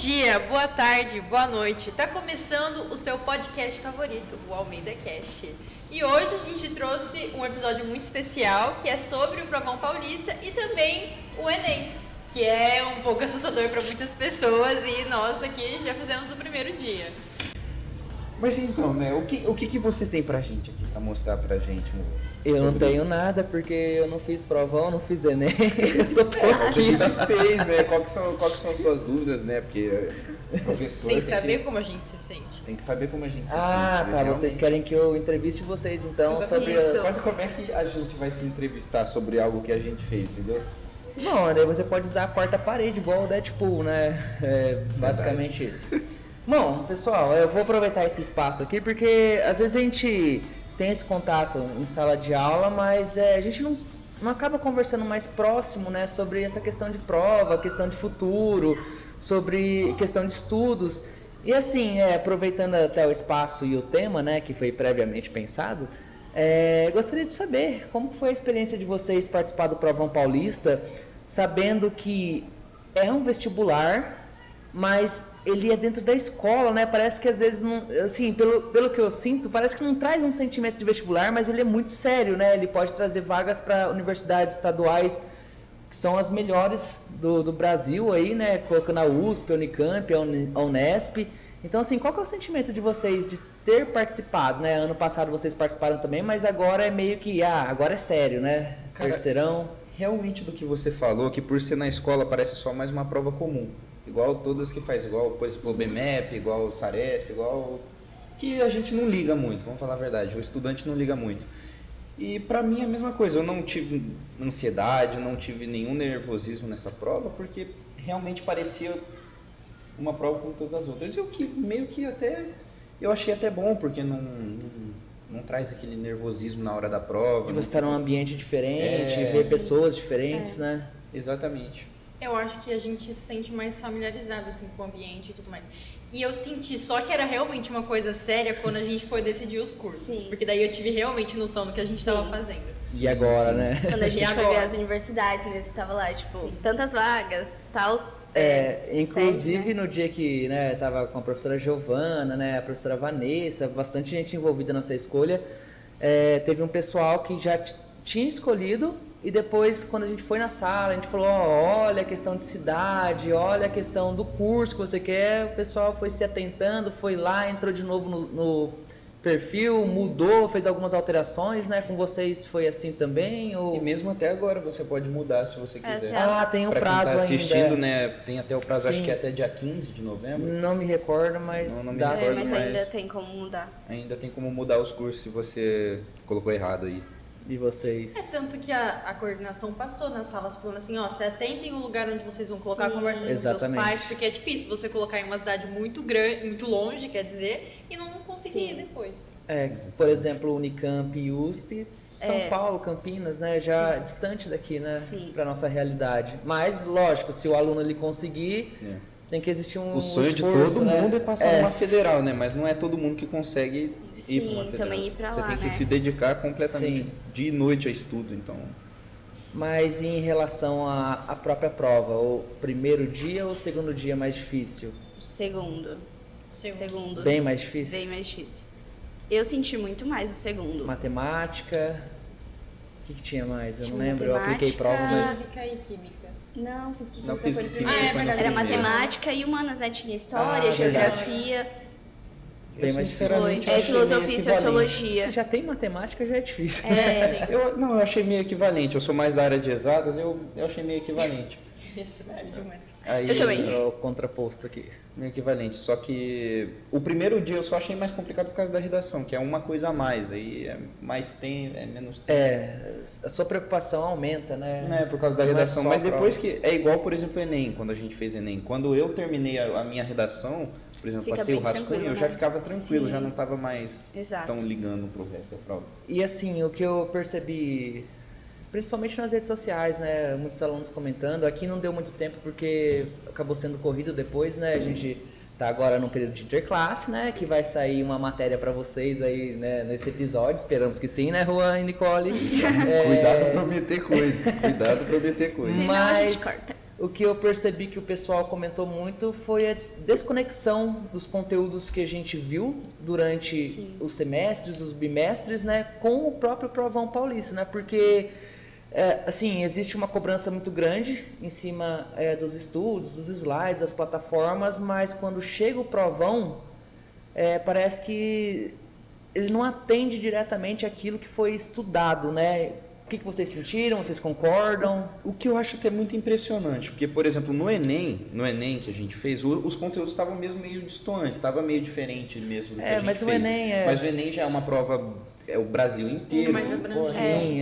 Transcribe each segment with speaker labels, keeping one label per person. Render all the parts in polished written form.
Speaker 1: dia, boa tarde, boa noite. Tá começando o seu podcast favorito, o Almeida Cast. E hoje a gente trouxe um episódio muito especial que é sobre o Provão Paulista e também o Enem, que é um pouco assustador para muitas pessoas e nós aqui já fizemos o primeiro dia.
Speaker 2: Mas então, né, o que você tem pra gente aqui, pra mostrar pra gente?
Speaker 3: Eu não tenho nada, porque eu não fiz provão, não fiz Enem, eu só tô
Speaker 2: Mas a
Speaker 3: aqui.
Speaker 2: gente fez, né, quais que são as suas dúvidas, né, porque professor...
Speaker 1: Tem que saber como a gente se sente.
Speaker 2: Tem que saber como a gente se sente.
Speaker 3: Ah, tá,
Speaker 2: realmente.
Speaker 3: vocês querem que eu entreviste vocês, então, sobre
Speaker 1: Isso.
Speaker 2: Mas como é que a gente vai se entrevistar sobre algo que a gente fez, entendeu?
Speaker 3: Não, daí você pode usar a quarta parede, igual o Deadpool, né, basicamente isso. Bom, pessoal, eu vou aproveitar esse espaço aqui, porque às vezes a gente tem esse contato em sala de aula, mas a gente não acaba conversando mais próximo, né, sobre essa questão de prova, questão de futuro, sobre questão de estudos. E assim, aproveitando até o espaço e o tema, né, que foi previamente pensado, gostaria de saber como foi a experiência de vocês participar do Provão Paulista, sabendo que é um vestibular, mas ele é dentro da escola, né? Parece que às vezes, não, assim, pelo que eu sinto, parece que não traz um sentimento de vestibular, mas ele é muito sério, né? Ele pode trazer vagas para universidades estaduais que são as melhores do Brasil aí, né? Colocando a USP, a Unicamp, a Unesp. Então, assim, qual que é o sentimento de vocês de ter participado, né? Ano passado vocês participaram também, mas agora é meio que, agora é sério, né?
Speaker 2: Cara,
Speaker 3: Terceirão.
Speaker 2: Realmente do que você falou, que por ser na escola parece só mais uma prova comum. Igual todas que faz, igual por exemplo o BMEP, igual o Saresp, igual que a gente não liga muito, vamos falar a verdade, o estudante não liga muito. E pra mim é a mesma coisa, eu não tive ansiedade, não tive nenhum nervosismo nessa prova, porque realmente parecia uma prova como todas as outras. E o que meio que até eu achei até bom, porque não traz aquele nervosismo na hora da prova.
Speaker 3: E você está num ambiente diferente, ver pessoas diferentes, né?
Speaker 2: Exatamente.
Speaker 1: Eu acho que a gente se sente mais familiarizado assim, com o ambiente e tudo mais. E eu senti só que era realmente uma coisa séria quando a gente foi decidir os cursos.
Speaker 4: Sim.
Speaker 1: Porque daí eu tive realmente noção do que a gente estava fazendo.
Speaker 3: E agora, né?
Speaker 4: Quando a gente
Speaker 1: E
Speaker 4: foi
Speaker 1: agora?
Speaker 4: ver as universidades mesmo, que tava lá, tipo, tantas vagas, tal.
Speaker 3: Inclusive
Speaker 4: sério, né?
Speaker 3: no dia que tava com a professora Giovana, né, a professora Vanessa, bastante gente envolvida nessa escolha, teve um pessoal que já tinha escolhido e depois, quando a gente foi na sala, a gente falou, olha a questão de cidade, olha a questão do curso que você quer, o pessoal foi se atentando, foi lá, entrou de novo no perfil, mudou, fez algumas alterações, né? Com vocês foi assim também? Ou...
Speaker 2: E mesmo até agora você pode mudar se você quiser.
Speaker 3: Tem um
Speaker 2: pra
Speaker 3: prazo
Speaker 2: quem tá assistindo,
Speaker 3: ainda.
Speaker 2: né? Tem até o prazo,
Speaker 3: Sim.
Speaker 2: acho que é até dia 15 de novembro.
Speaker 3: Não me recordo, mas
Speaker 2: Não me
Speaker 3: dá
Speaker 2: recordo,
Speaker 3: sim.
Speaker 4: Mas
Speaker 2: mas-
Speaker 4: ainda tem como mudar.
Speaker 2: Ainda tem como mudar os cursos se você colocou errado aí.
Speaker 3: E vocês?
Speaker 1: Tanto que a coordenação passou nas salas falando assim, se atentem o lugar onde vocês vão colocar a conversa com seus
Speaker 3: Exatamente.
Speaker 1: pais, porque é difícil você colocar em uma cidade muito grande, muito longe, quer dizer, e não conseguir
Speaker 4: Sim.
Speaker 1: depois.
Speaker 3: Por exemplo, Unicamp e USP, São Paulo, Campinas, né, já distante daqui, né,
Speaker 4: Sim.
Speaker 3: para nossa realidade. Mas, lógico, se o aluno ele conseguir, tem que existir um
Speaker 2: O sonho
Speaker 3: esforço,
Speaker 2: de todo
Speaker 3: né?
Speaker 2: mundo é passar numa federal, né? Mas não é todo mundo que consegue ir para uma
Speaker 4: Sim,
Speaker 2: federal.
Speaker 4: também ir pra
Speaker 2: Você
Speaker 4: lá,
Speaker 2: tem que
Speaker 4: né?
Speaker 2: se dedicar completamente
Speaker 3: Sim.
Speaker 2: dia e noite a estudo, então...
Speaker 3: Mas em relação à própria prova, o primeiro dia ou o segundo dia mais difícil?
Speaker 4: Segundo.
Speaker 3: Bem mais difícil?
Speaker 4: Bem mais difícil. Eu senti muito mais o segundo.
Speaker 3: Matemática, o que tinha mais? Eu não
Speaker 4: Tinha
Speaker 3: lembro, eu apliquei prova, mas...
Speaker 1: Física e química.
Speaker 4: Não, física e
Speaker 2: Não,
Speaker 4: química
Speaker 2: física e
Speaker 4: foi
Speaker 2: química
Speaker 4: no primeiro.
Speaker 2: foi no
Speaker 1: verdade.
Speaker 4: Era
Speaker 2: primeiro.
Speaker 4: matemática e humanas, né? Tinha história,
Speaker 3: verdade.
Speaker 4: geografia,
Speaker 3: Bem mais difícil.
Speaker 2: sinceramente, eu achei
Speaker 4: filosofia e
Speaker 2: meio equivalente.
Speaker 4: sociologia.
Speaker 3: Se já tem matemática, já é difícil.
Speaker 2: Eu achei meio equivalente. Eu sou mais da área de exatas, eu achei meio equivalente.
Speaker 1: Isso, é demais.
Speaker 2: Aí,
Speaker 4: Eu também.
Speaker 3: É o contraposto aqui.
Speaker 2: Meio equivalente. Só que o primeiro dia eu só achei mais complicado por causa da redação, que é uma coisa a mais. Aí é mais tempo, é menos tempo.
Speaker 3: A sua preocupação aumenta, né?
Speaker 2: Né, por causa da
Speaker 3: Não é
Speaker 2: redação.
Speaker 3: só
Speaker 2: Mas
Speaker 3: a
Speaker 2: depois que. É igual, por exemplo, o Enem, quando a gente fez Enem. Quando eu terminei a minha redação, por exemplo,
Speaker 4: Fica
Speaker 2: passei o
Speaker 4: bem
Speaker 2: rascunho,
Speaker 4: tranquilo,
Speaker 2: eu já
Speaker 4: né?
Speaker 2: ficava tranquilo,
Speaker 4: Sim.
Speaker 2: já não estava mais
Speaker 4: Exato.
Speaker 2: tão ligando pro resto da prova.
Speaker 3: E assim, o que eu percebi, principalmente nas redes sociais, né? Muitos alunos comentando. Aqui não deu muito tempo porque acabou sendo corrido depois, né? A gente tá agora no período de interclasse, né? Que vai sair uma matéria para vocês aí, né? Nesse episódio. Esperamos que sim, né, Juan e Nicole?
Speaker 2: Cuidado pra meter coisa. Cuidado pra meter coisa.
Speaker 4: Senão a gente
Speaker 3: Mas
Speaker 4: corta.
Speaker 3: o que eu percebi que o pessoal comentou muito foi a desconexão dos conteúdos que a gente viu durante os semestres, os bimestres, né, com o próprio Provão Paulista, né, porque assim, existe uma cobrança muito grande em cima dos estudos, dos slides, das plataformas, mas quando chega o provão, parece que ele não atende diretamente aquilo que foi estudado, né? O que vocês sentiram? Vocês concordam?
Speaker 2: O que eu acho até muito impressionante, porque, por exemplo, no Enem que a gente fez, os conteúdos estavam mesmo meio distantes, estava meio diferente mesmo do que a gente
Speaker 3: mas
Speaker 2: fez.
Speaker 3: O Enem
Speaker 2: Mas o Enem já é uma prova, o Brasil inteiro.
Speaker 1: Mais abrangente.
Speaker 3: Sim,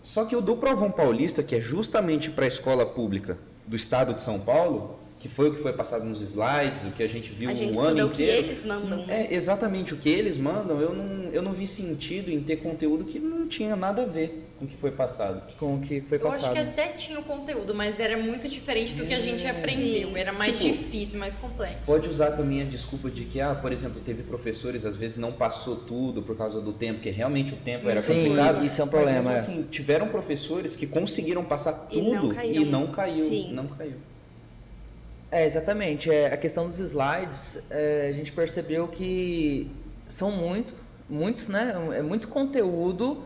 Speaker 2: Só que o do Provão Paulista, que é justamente para a escola pública do estado de São Paulo, que foi o que foi passado nos slides, o que a gente viu
Speaker 4: A gente
Speaker 2: o ano
Speaker 4: estuda o
Speaker 2: inteiro.
Speaker 4: que eles mandam.
Speaker 2: Exatamente, o que eles mandam, eu não vi sentido em ter conteúdo que não tinha nada a ver com o que foi passado.
Speaker 3: com o que foi
Speaker 1: Eu acho
Speaker 3: passado.
Speaker 1: que até tinha o conteúdo, mas era muito diferente do que a gente aprendeu.
Speaker 4: Sim.
Speaker 1: Era mais
Speaker 2: Tipo,
Speaker 1: difícil, mais complexo.
Speaker 2: Pode usar também a desculpa de que, por exemplo, teve professores, às vezes não passou tudo por causa do tempo, porque realmente o tempo era
Speaker 3: Sim,
Speaker 2: complicado.
Speaker 3: isso é um
Speaker 2: Mas
Speaker 3: problema.
Speaker 2: mesmo assim, tiveram professores que conseguiram passar
Speaker 4: E não
Speaker 2: tudo
Speaker 4: caíram.
Speaker 2: e não caiu.
Speaker 4: Sim.
Speaker 2: Não caiu.
Speaker 3: Exatamente. A questão dos slides, a gente percebeu que são muitos, né? É muito conteúdo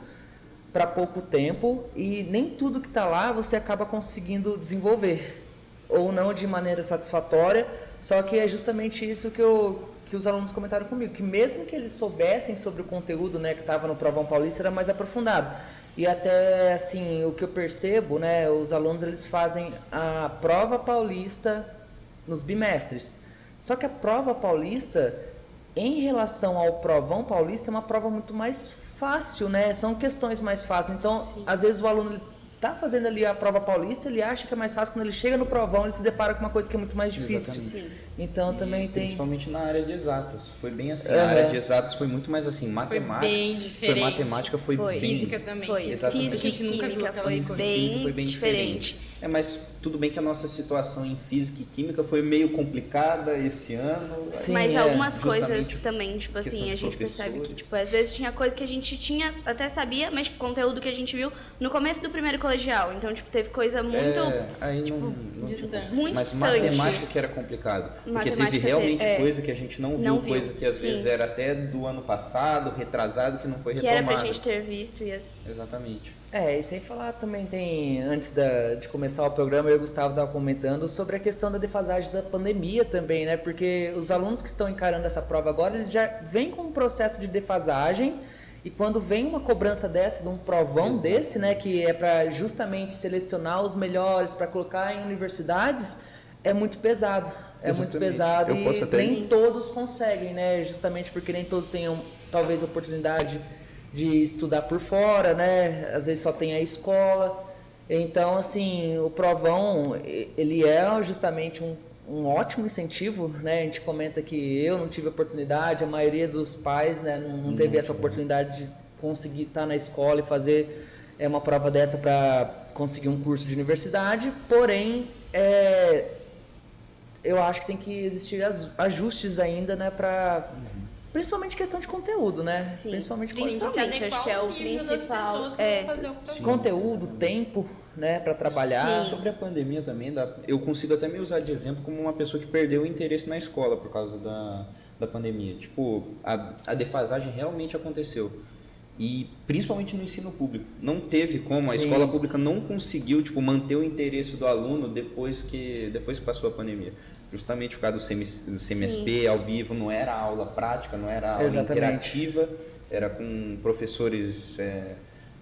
Speaker 3: para pouco tempo e nem tudo que está lá você acaba conseguindo desenvolver, ou não de maneira satisfatória. Só que é justamente isso que os alunos comentaram comigo, que mesmo que eles soubessem sobre o conteúdo, né, que estava no Provão Paulista, era mais aprofundado. E até, assim, o que eu percebo, né, os alunos eles fazem a prova paulista nos bimestres. Só que a prova paulista, em relação ao Provão Paulista, é uma prova muito mais fácil, né? São questões mais fáceis. Então, às vezes o aluno está fazendo ali a prova paulista, ele acha que é mais fácil, quando ele chega no provão, ele se depara com uma coisa que é muito mais difícil.
Speaker 2: Exatamente.
Speaker 4: Sim.
Speaker 3: Então, também tem...
Speaker 2: Principalmente na área de exatas. Foi bem assim. A área de exatas foi muito mais assim, matemática.
Speaker 1: bem diferente.
Speaker 2: Foi matemática, foi bem...
Speaker 1: Física também.
Speaker 4: Foi.
Speaker 2: Exatamente.
Speaker 4: Física e
Speaker 1: A gente nunca viu
Speaker 4: química
Speaker 1: aquela
Speaker 4: foi
Speaker 1: coisa.
Speaker 4: bem,
Speaker 2: foi bem
Speaker 4: diferente.
Speaker 2: Mas tudo bem que a nossa situação em física e química foi meio complicada esse ano.
Speaker 3: Sim,
Speaker 4: Mas algumas
Speaker 2: justamente
Speaker 4: coisas também, tipo
Speaker 2: questão
Speaker 4: assim,
Speaker 2: de
Speaker 4: a gente percebe que,
Speaker 2: professores.
Speaker 4: tipo, às vezes tinha coisa que a gente tinha, até sabia, mas tipo, conteúdo que a gente viu no começo do primeiro colegial. Então, tipo, teve coisa muito,
Speaker 2: Aí não
Speaker 1: distante.
Speaker 4: muito
Speaker 2: mas
Speaker 4: distante.
Speaker 2: matemática que era complicado. Porque
Speaker 4: Matemática
Speaker 2: teve realmente
Speaker 4: é.
Speaker 2: coisa que a gente não viu,
Speaker 4: Não viu,
Speaker 2: coisa que às vezes
Speaker 4: sim.
Speaker 2: era até do ano passado, retrasado, que não foi
Speaker 4: que era
Speaker 2: retomada.
Speaker 4: pra gente ter visto.
Speaker 2: Exatamente.
Speaker 3: E sem falar também tem, antes de começar o programa, eu e o Gustavo estavam comentando sobre a questão da defasagem da pandemia também, né? Porque os alunos que estão encarando essa prova agora, eles já vêm com um processo de defasagem, e quando vem uma cobrança dessa, de um provão
Speaker 2: Exato.
Speaker 3: desse, né? Que é para justamente selecionar os melhores, para colocar em universidades, é muito pesado. É muito
Speaker 2: Exatamente.
Speaker 3: pesado
Speaker 2: Eu posso
Speaker 3: e
Speaker 2: até-
Speaker 3: nem todos conseguem, né? Justamente porque nem todos tenham, talvez, oportunidade de estudar por fora, né? Às vezes só tem a escola. Então, assim, o provão, ele é justamente um ótimo incentivo, né? A gente comenta que eu não tive oportunidade, a maioria dos pais, né, não teve essa oportunidade de conseguir estar na escola e fazer uma prova dessa para conseguir um curso de universidade. Porém, eu acho que tem que existir ajustes ainda, né, para principalmente questão de conteúdo, né?
Speaker 4: Sim.
Speaker 3: Principalmente
Speaker 1: Tem que se
Speaker 4: Principalmente,
Speaker 1: adequar
Speaker 4: acho que é
Speaker 1: ao
Speaker 4: o
Speaker 1: nível das
Speaker 4: principal.
Speaker 1: pessoas que vão fazer o programa.
Speaker 3: conteúdo, tempo, né, para trabalhar.
Speaker 4: Sim.
Speaker 2: Sobre a pandemia também, eu consigo até me usar de exemplo como uma pessoa que perdeu o interesse na escola por causa da pandemia. Tipo, a defasagem realmente aconteceu. E principalmente no ensino público. Não teve como, a
Speaker 3: Sim.
Speaker 2: escola pública não conseguiu manter o interesse do aluno depois que passou a pandemia. Justamente por causa do CMSP ao vivo, não era aula prática, não era aula
Speaker 3: Exatamente.
Speaker 2: interativa, era com professores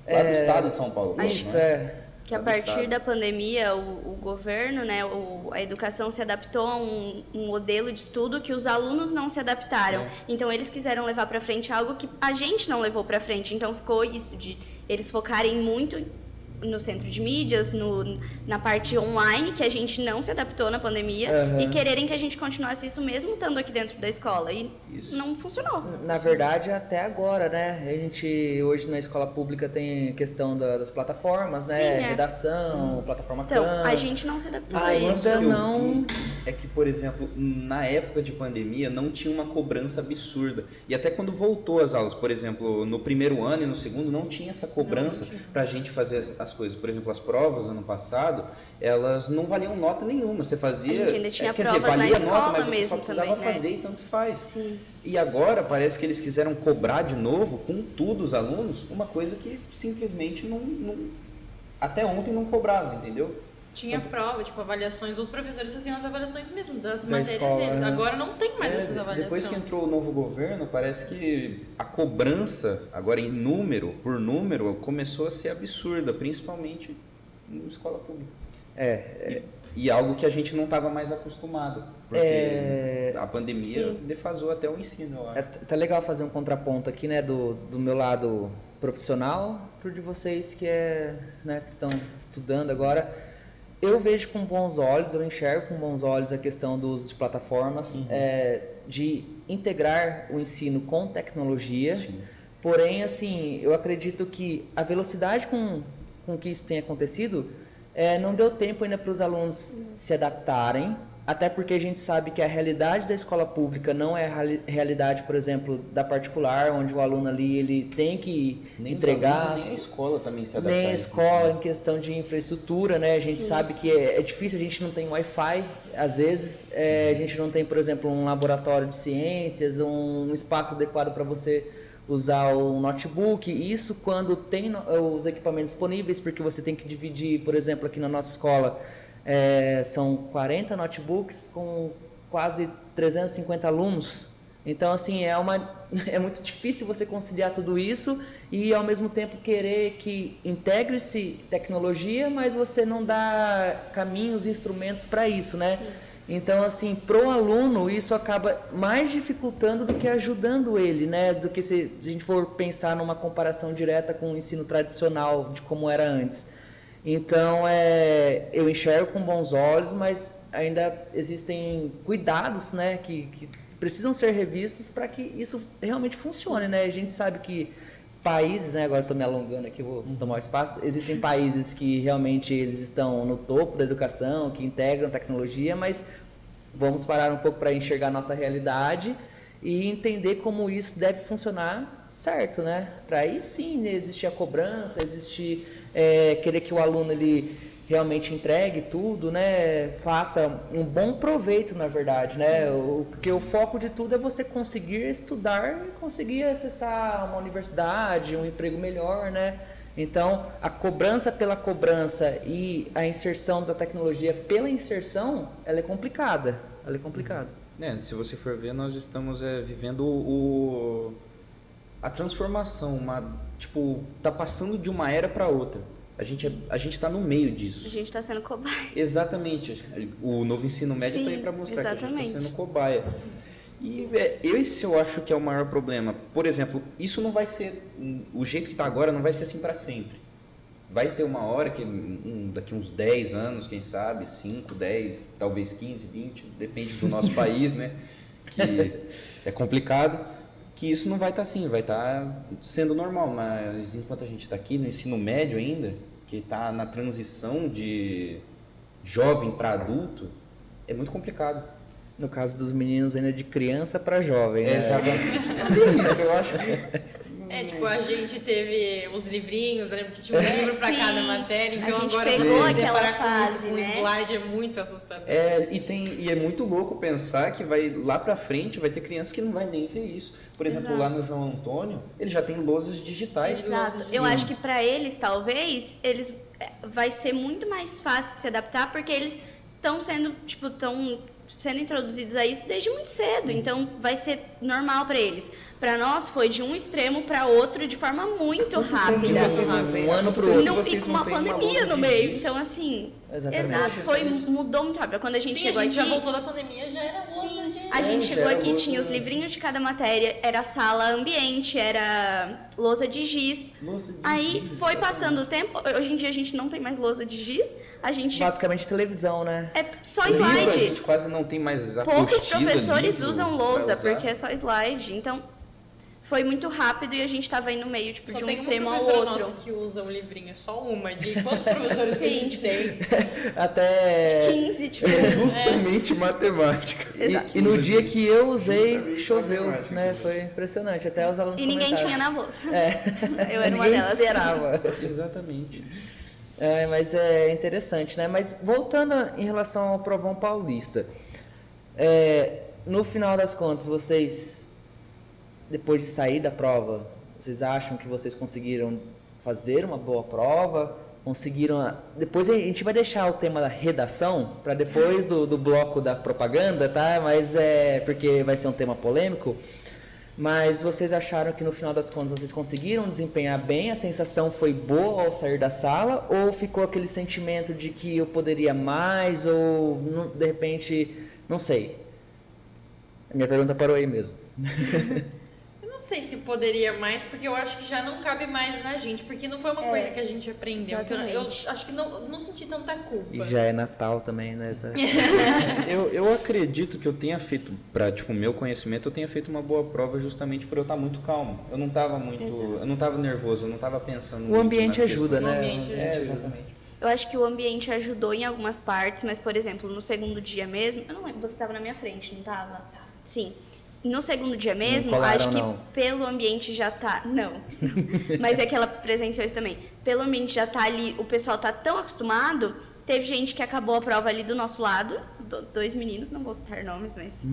Speaker 2: lá do estado de São Paulo.
Speaker 3: Isso,
Speaker 2: né?
Speaker 4: Que a
Speaker 2: Lá do
Speaker 4: partir
Speaker 2: estado.
Speaker 4: da pandemia, o governo, né, a educação se adaptou a um modelo de estudo que os alunos não se adaptaram. Então, eles quiseram levar para frente algo que a gente não levou para frente. Então, ficou isso de eles focarem muito no centro de mídias, na parte online, que a gente não se adaptou na pandemia, e quererem que a gente continuasse isso mesmo estando aqui dentro da escola. E
Speaker 2: Isso.
Speaker 4: não funcionou.
Speaker 3: Na verdade, até agora, né? A gente hoje na escola pública tem a questão das plataformas, né?
Speaker 4: Sim, é.
Speaker 3: Redação, plataforma
Speaker 4: Então,
Speaker 3: Khan.
Speaker 4: a gente não se adaptou a
Speaker 3: Ainda
Speaker 4: isso.
Speaker 2: que eu
Speaker 3: não-
Speaker 2: vi é que, por exemplo, na época de pandemia não tinha uma cobrança absurda. E até quando voltou às aulas, por exemplo, no primeiro ano e no segundo não tinha essa cobrança pra gente fazer as as coisas. Por exemplo, as provas no ano passado, elas não valiam nota nenhuma. Você fazia...
Speaker 4: A gente ainda tinha
Speaker 2: quer dizer,
Speaker 4: provas na
Speaker 2: valia
Speaker 4: escola
Speaker 2: nota, mas você
Speaker 4: mesmo
Speaker 2: só precisava
Speaker 4: também, né?
Speaker 2: fazer e tanto faz.
Speaker 4: Sim.
Speaker 2: E agora parece que eles quiseram cobrar de novo, com tudo os alunos, uma coisa que simplesmente até ontem não cobrava, entendeu?
Speaker 1: Tinha prova, tipo, avaliações, os professores faziam as avaliações mesmo das
Speaker 3: Da
Speaker 1: matérias
Speaker 3: escola,
Speaker 1: deles.
Speaker 3: né?
Speaker 1: Agora não tem mais essas avaliações.
Speaker 2: Depois que entrou o novo governo, parece que a cobrança, agora em número por número, começou a ser absurda, principalmente em escola pública. E algo que a gente não estava mais acostumado, porque a pandemia defasou até o ensino, eu acho.
Speaker 3: Tá legal fazer um contraponto aqui, né, do meu lado profissional pro de vocês que né, que estão estudando agora. Eu vejo com bons olhos, eu enxergo com bons olhos a questão do uso de plataformas, de integrar o ensino com tecnologia.
Speaker 2: Sim.
Speaker 3: Porém, assim, eu acredito que a velocidade com que isso tem acontecido não deu tempo ainda para os alunos se adaptarem, até porque a gente sabe que a realidade da escola pública não é a realidade, por exemplo, da particular, onde o aluno ali ele tem que entregar...
Speaker 2: Nem a escola também se adapta.
Speaker 3: Nem a escola, em questão de infraestrutura, né? A gente sabe que é difícil, a gente não tem Wi-Fi, às vezes, a gente não tem, por exemplo, um laboratório de ciências, um espaço adequado para você usar o notebook, isso quando tem os equipamentos disponíveis, porque você tem que dividir, por exemplo, aqui na nossa escola, são 40 notebooks com quase 350 alunos. Então, assim, é muito difícil você conciliar tudo isso e, ao mesmo tempo, querer que integre-se tecnologia, mas você não dá caminhos e instrumentos para isso, né? Sim. Então, assim, pro aluno, isso acaba mais dificultando do que ajudando ele, né? Do que se a gente for pensar numa comparação direta com o ensino tradicional, de como era antes. Então, eu enxergo com bons olhos, mas ainda existem cuidados, né, que precisam ser revistos para que isso realmente funcione, né? A gente sabe que países, né, agora estou me alongando aqui, vou tomar o espaço, existem países que realmente eles estão no topo da educação, que integram tecnologia, mas vamos parar um pouco para enxergar a nossa realidade e entender como isso deve funcionar certo, né? Para aí sim existir a cobrança, existir querer que o aluno ele realmente entregue tudo, né? Faça um bom proveito, na verdade, né? Porque o foco de tudo é você conseguir estudar e conseguir acessar uma universidade, um emprego melhor, né? Então, a cobrança pela cobrança e a inserção da tecnologia pela inserção, ela é complicada.
Speaker 2: Se você for ver, nós estamos vivendo a transformação, tá passando de uma era para outra. A gente está no meio disso.
Speaker 4: A gente está sendo cobaia.
Speaker 2: Exatamente. O novo ensino médio está aí para mostrar que a gente está sendo cobaia. E esse eu acho que é o maior problema. Por exemplo, isso não vai ser... O jeito que está agora não vai ser assim para sempre. Vai ter uma hora que daqui uns 10 anos, quem sabe, 5, 10, talvez 15, 20, depende do nosso país, né? Que é complicado. Que isso não vai estar assim, vai estar sendo normal, mas enquanto a gente está aqui no ensino médio ainda, que está na transição de jovem para adulto, é muito complicado.
Speaker 3: No caso dos meninos, ainda de criança para jovem, né?
Speaker 2: Exatamente. Isso, eu acho que...
Speaker 1: a gente teve os livrinhos, eu lembro que tinha um livro para cada matéria, então
Speaker 4: a gente
Speaker 1: agora
Speaker 4: pegou
Speaker 1: você
Speaker 4: aquela fase,
Speaker 1: com
Speaker 4: né?
Speaker 1: slide é muito assustador.
Speaker 2: E é muito louco pensar que lá pra frente vai ter criança que não vai nem ver isso. Por exemplo, lá no João Antônio, ele já tem lousas digitais.
Speaker 4: Exato.
Speaker 2: Sim.
Speaker 4: Eu acho que para eles, talvez, vai ser muito mais fácil de se adaptar, porque eles estão sendo introduzidos a isso desde muito cedo, então vai ser normal para eles. Para nós foi de um extremo para outro de forma muito rápida.
Speaker 2: Um ano pro outro,
Speaker 4: não
Speaker 2: vocês
Speaker 4: fica
Speaker 2: não
Speaker 4: uma
Speaker 2: veem
Speaker 4: pandemia
Speaker 2: uma
Speaker 4: no meio.
Speaker 2: disso.
Speaker 4: Então, assim,
Speaker 3: exato,
Speaker 4: mudou muito rápido. Quando a gente chegou aqui,
Speaker 1: já voltou da pandemia, já era lousa de...
Speaker 4: A gente chegou aqui, tinha os livrinhos de cada matéria, era sala ambiente, era lousa de giz. Aí foi passando o tempo, hoje em dia a gente não tem mais lousa de giz, a gente...
Speaker 3: Basicamente televisão, né?
Speaker 4: É só
Speaker 2: Livro,
Speaker 4: slide.
Speaker 2: a gente quase não tem mais
Speaker 4: Poucos professores usam lousa, porque é só slide, então... Foi muito rápido e a gente tava aí no meio, de um extremo ao outro.
Speaker 1: Só tem uma professora nossa que usa o livrinho, só uma. De quantos professores que a gente tem?
Speaker 3: Até...
Speaker 4: 15,
Speaker 2: Justamente matemática.
Speaker 3: E no dia que eu usei, choveu, né? Foi impressionante, até os alunos
Speaker 4: comentaram. E ninguém tinha na bolsa. Eu era uma
Speaker 3: ninguém
Speaker 4: delas.
Speaker 3: esperava.
Speaker 2: Exatamente.
Speaker 3: Mas é interessante, né? Mas voltando em relação ao Provão Paulista, no final das contas, vocês, depois de sair da prova, vocês acham que vocês conseguiram fazer uma boa prova? Conseguiram... Depois a gente vai deixar o tema da redação para depois do bloco da propaganda, tá? Mas porque vai ser um tema polêmico. Mas vocês acharam que no final das contas vocês conseguiram desempenhar bem? A sensação foi boa ao sair da sala? Ou ficou aquele sentimento de que eu poderia mais? Ou de repente, não sei. A minha pergunta parou aí mesmo.
Speaker 1: Eu não sei se poderia mais, porque eu acho que já não cabe mais na gente, porque não foi uma coisa que a gente aprendeu. Então, eu acho que não senti tanta culpa.
Speaker 3: E já é Natal também, né?
Speaker 2: Eu acredito que eu tenha feito, pra, tipo, meu conhecimento, eu tenha feito uma boa prova justamente por eu estar muito calmo. Eu não estava eu não estava nervoso, eu não estava pensando
Speaker 3: O ambiente ajuda, né?
Speaker 1: O ambiente ajuda.
Speaker 3: Exatamente.
Speaker 4: Eu acho que o ambiente ajudou em algumas partes, mas, por exemplo, no segundo dia mesmo... Eu não lembro, você estava na minha frente, não estava? Sim. No segundo dia mesmo,
Speaker 3: colaram,
Speaker 4: acho que
Speaker 3: não.
Speaker 4: pelo ambiente já tá... Não. Mas é que ela presenciou isso também. Pelo ambiente já tá ali, o pessoal tá tão acostumado. Teve gente que acabou a prova ali do nosso lado. Dois meninos, não vou citar nomes, mas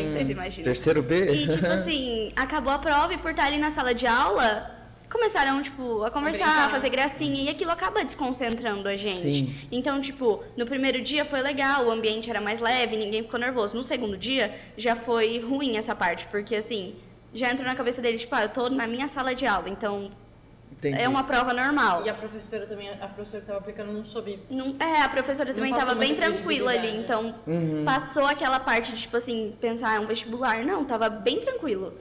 Speaker 4: vocês imaginam.
Speaker 3: Terceiro B?
Speaker 4: E, tipo assim, acabou a prova e por estar ali na sala de aula... Começaram, tipo, a conversar, a fazer gracinha, e aquilo acaba desconcentrando a gente.
Speaker 3: Sim.
Speaker 4: Então, tipo, no primeiro dia foi legal, o ambiente era mais leve, ninguém ficou nervoso. No segundo dia, já foi ruim essa parte, porque, assim, já entrou na cabeça deles, tipo, eu tô na minha sala de aula, então
Speaker 3: Entendi.
Speaker 4: é uma prova normal.
Speaker 1: E a professora também, a professora que tava aplicando não soube.
Speaker 4: A professora também
Speaker 1: passou
Speaker 4: tava bem
Speaker 1: muita
Speaker 4: tranquila ali,
Speaker 1: credibilidade.
Speaker 4: então passou aquela parte de, tipo assim, pensar, é um vestibular. Não, tava bem tranquilo.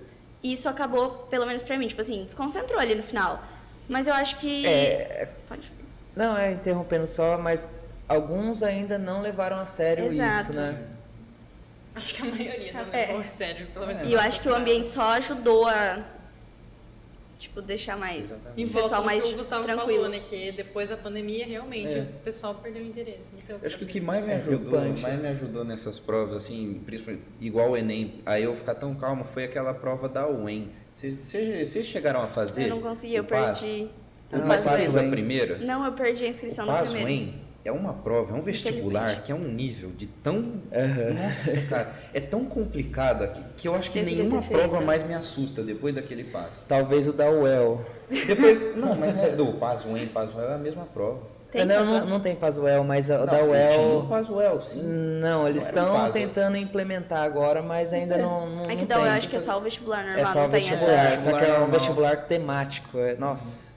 Speaker 4: Isso acabou, pelo menos pra mim, tipo assim, desconcentrou ali no final. Mas eu acho que... Pode.
Speaker 3: Não, interrompendo só, mas alguns ainda não levaram a sério
Speaker 4: Exato.
Speaker 3: isso, né?
Speaker 1: Acho que a maioria não levou a sério, pelo menos.
Speaker 4: E eu acho que o ambiente só ajudou a, tipo, deixar mais
Speaker 1: E
Speaker 4: o
Speaker 1: volta
Speaker 4: pessoal
Speaker 1: no
Speaker 4: mais
Speaker 1: que o Gustavo
Speaker 4: tranquilo.
Speaker 1: falou, né? Que depois da pandemia, realmente, o pessoal perdeu o interesse. Então,
Speaker 2: Eu acho que o que mais me
Speaker 3: preocupante.
Speaker 2: ajudou nessas provas, assim, principalmente igual o Enem, aí eu ficar tão calmo, foi aquela prova da UEM. Vocês chegaram a fazer?
Speaker 4: Eu não consegui, eu
Speaker 2: o PAS?
Speaker 4: perdi.
Speaker 2: O PAS
Speaker 3: PAS
Speaker 2: fez a
Speaker 3: UEM.
Speaker 2: primeira?
Speaker 4: Não, eu perdi a inscrição
Speaker 2: O
Speaker 4: no
Speaker 2: PAS
Speaker 4: primeiro.
Speaker 2: UEM é uma prova, é um vestibular
Speaker 4: Infelizmente.
Speaker 2: que é um nível de tão... Nossa, cara, é tão complicada que eu acho que
Speaker 4: Eu queria
Speaker 2: nenhuma
Speaker 4: ter feito.
Speaker 2: prova mais me assusta depois daquele PAS.
Speaker 3: Talvez o da UEL.
Speaker 2: Depois, não, mas do PAS UEM, PAS UEL é a mesma prova.
Speaker 4: Tem
Speaker 3: Não tem Pasuel, mas o da
Speaker 2: Não, tinha o
Speaker 3: UEL...
Speaker 2: PAS UEL, sim.
Speaker 3: Não, eles
Speaker 2: Não era um
Speaker 3: estão
Speaker 2: Paz,
Speaker 3: tentando implementar agora, mas ainda não
Speaker 4: É que
Speaker 3: não
Speaker 4: da
Speaker 3: tem.
Speaker 4: eu acho que é só o vestibular normal,
Speaker 3: É só
Speaker 4: não
Speaker 3: o
Speaker 4: tem
Speaker 3: vestibular,
Speaker 4: essa...
Speaker 3: só que é um
Speaker 2: normal.
Speaker 3: vestibular temático. Nossa.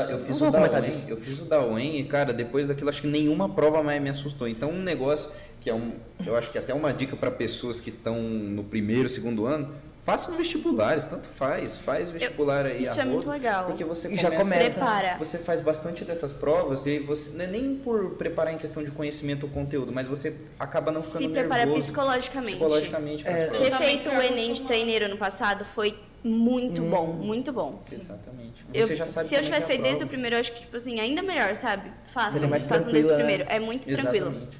Speaker 2: Eu fiz
Speaker 3: Não
Speaker 2: o
Speaker 3: vou
Speaker 2: da
Speaker 3: comentar
Speaker 2: UEM,
Speaker 3: disso.
Speaker 2: eu fiz o da UEM e, cara, depois daquilo, acho que nenhuma prova mais me assustou. Então, um negócio que eu acho que até uma dica para pessoas que estão no primeiro, segundo ano, façam vestibulares, tanto faz vestibular aí
Speaker 4: Isso
Speaker 2: a
Speaker 4: é muito
Speaker 2: rodo,
Speaker 4: legal.
Speaker 2: porque você
Speaker 3: E já começa.
Speaker 4: Prepara.
Speaker 2: você faz bastante dessas provas e você não é nem por preparar em questão de conhecimento ou conteúdo, mas você acaba não ficando
Speaker 4: Se prepara
Speaker 2: nervoso
Speaker 4: psicologicamente.
Speaker 2: para as provas.
Speaker 4: Ter
Speaker 1: Também
Speaker 4: feito
Speaker 1: pra
Speaker 4: o Enem de
Speaker 1: acostumar.
Speaker 4: treineiro ano passado foi muito bom, muito bom.
Speaker 2: Exatamente. Você já sabe
Speaker 4: Se eu
Speaker 2: como é
Speaker 4: tivesse
Speaker 2: que é a
Speaker 4: feito desde
Speaker 2: prova.
Speaker 4: o primeiro, eu acho que, tipo assim, ainda melhor, sabe?
Speaker 3: Seria mais
Speaker 4: Façam desde o
Speaker 3: tranquila, né?
Speaker 4: primeiro. É muito tranquilo.
Speaker 2: Exatamente.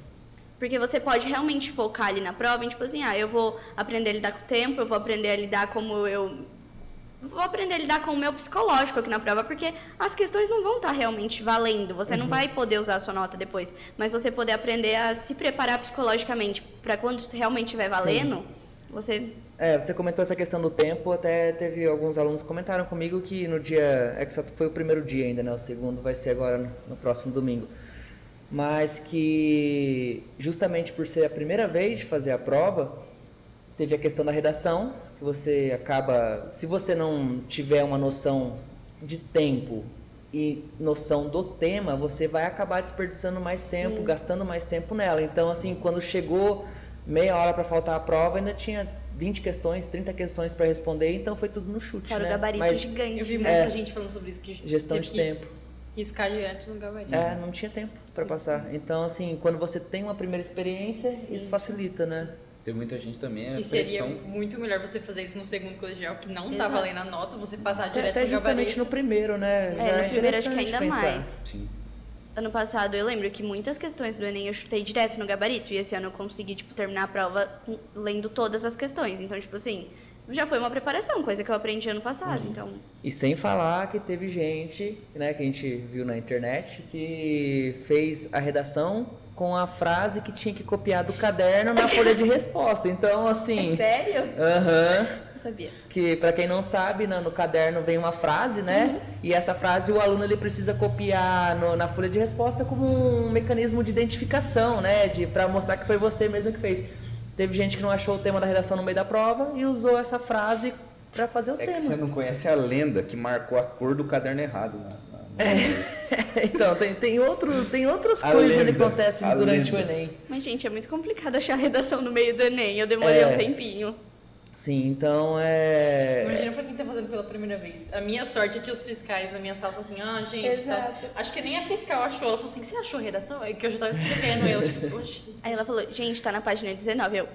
Speaker 4: Porque você pode realmente focar ali na prova em, tipo assim, eu vou aprender a lidar com o tempo, eu vou aprender a lidar vou aprender a lidar com o meu psicológico aqui na prova, porque as questões não vão estar realmente valendo. Você não vai poder usar a sua nota depois, mas você poder aprender a se preparar psicologicamente para quando realmente estiver valendo, você...
Speaker 3: Você comentou essa questão do tempo, até teve alguns alunos que comentaram comigo que no dia... É que só foi o primeiro dia ainda, né? O segundo vai ser agora no próximo domingo. Mas que justamente por ser a primeira vez de fazer a prova, teve a questão da redação, que você acaba... Se você não tiver uma noção de tempo e noção do tema, você vai acabar desperdiçando mais tempo, gastando mais tempo nela. Então, assim, quando chegou meia hora para faltar a prova, ainda tinha 20 questões, 30 questões para responder, então foi tudo no chute,
Speaker 4: Fora
Speaker 3: né?
Speaker 4: o gabarito
Speaker 3: Mas
Speaker 4: gigante.
Speaker 1: Eu vi
Speaker 4: né?
Speaker 1: muita gente falando sobre isso. Que
Speaker 3: gestão
Speaker 1: teve
Speaker 3: de
Speaker 1: que
Speaker 3: tempo.
Speaker 1: Riscar direto no gabarito.
Speaker 3: Não tinha tempo para passar. Então, assim, quando você tem uma primeira experiência, isso facilita, né?
Speaker 2: Tem muita gente também, a
Speaker 1: E seria
Speaker 2: pressão...
Speaker 1: muito melhor você fazer isso no segundo colegial, que não tá
Speaker 4: Exato.
Speaker 1: valendo a nota, você passar direto
Speaker 3: Até
Speaker 1: no
Speaker 3: justamente
Speaker 1: gabarito.
Speaker 3: no primeiro, né? Já
Speaker 4: No primeiro acho que
Speaker 3: interessante
Speaker 4: ainda
Speaker 3: pensar.
Speaker 4: mais.
Speaker 2: Sim.
Speaker 4: Ano passado eu lembro que muitas questões do Enem eu chutei direto no gabarito, e esse ano eu consegui, tipo, terminar a prova lendo todas as questões. Então, tipo assim, já foi uma preparação, coisa que eu aprendi ano passado, então...
Speaker 3: E sem falar que teve gente, né, que a gente viu na internet, que fez a redação com a frase que tinha que copiar do caderno na folha de resposta. Então, assim...
Speaker 4: Sério?
Speaker 3: Não
Speaker 4: sabia.
Speaker 3: Que, para quem não sabe, no caderno vem uma frase, né? E essa frase o aluno ele precisa copiar na folha de resposta como um mecanismo de identificação, né? Para mostrar que foi você mesmo que fez. Teve gente que não achou o tema da redação no meio da prova e usou essa frase para fazer o tema.
Speaker 2: É que você não conhece a lenda que marcou a cor do caderno errado.
Speaker 3: Então, tem outras
Speaker 2: A
Speaker 3: coisas
Speaker 2: lenda,
Speaker 3: que acontecem
Speaker 2: a
Speaker 3: durante
Speaker 2: lenda.
Speaker 3: o Enem.
Speaker 4: Mas, gente, é muito complicado achar a redação no meio do Enem. Eu demorei um tempinho.
Speaker 3: Sim, então
Speaker 1: Imagina pra quem tá fazendo pela primeira vez. A minha sorte é que os fiscais na minha sala falaram assim, gente, tá... acho que nem a fiscal achou. Ela falou assim, você achou a redação? É que eu já tava escrevendo. Eu, tipo, oxe.
Speaker 4: Aí ela falou, gente, tá na página 19. Eu,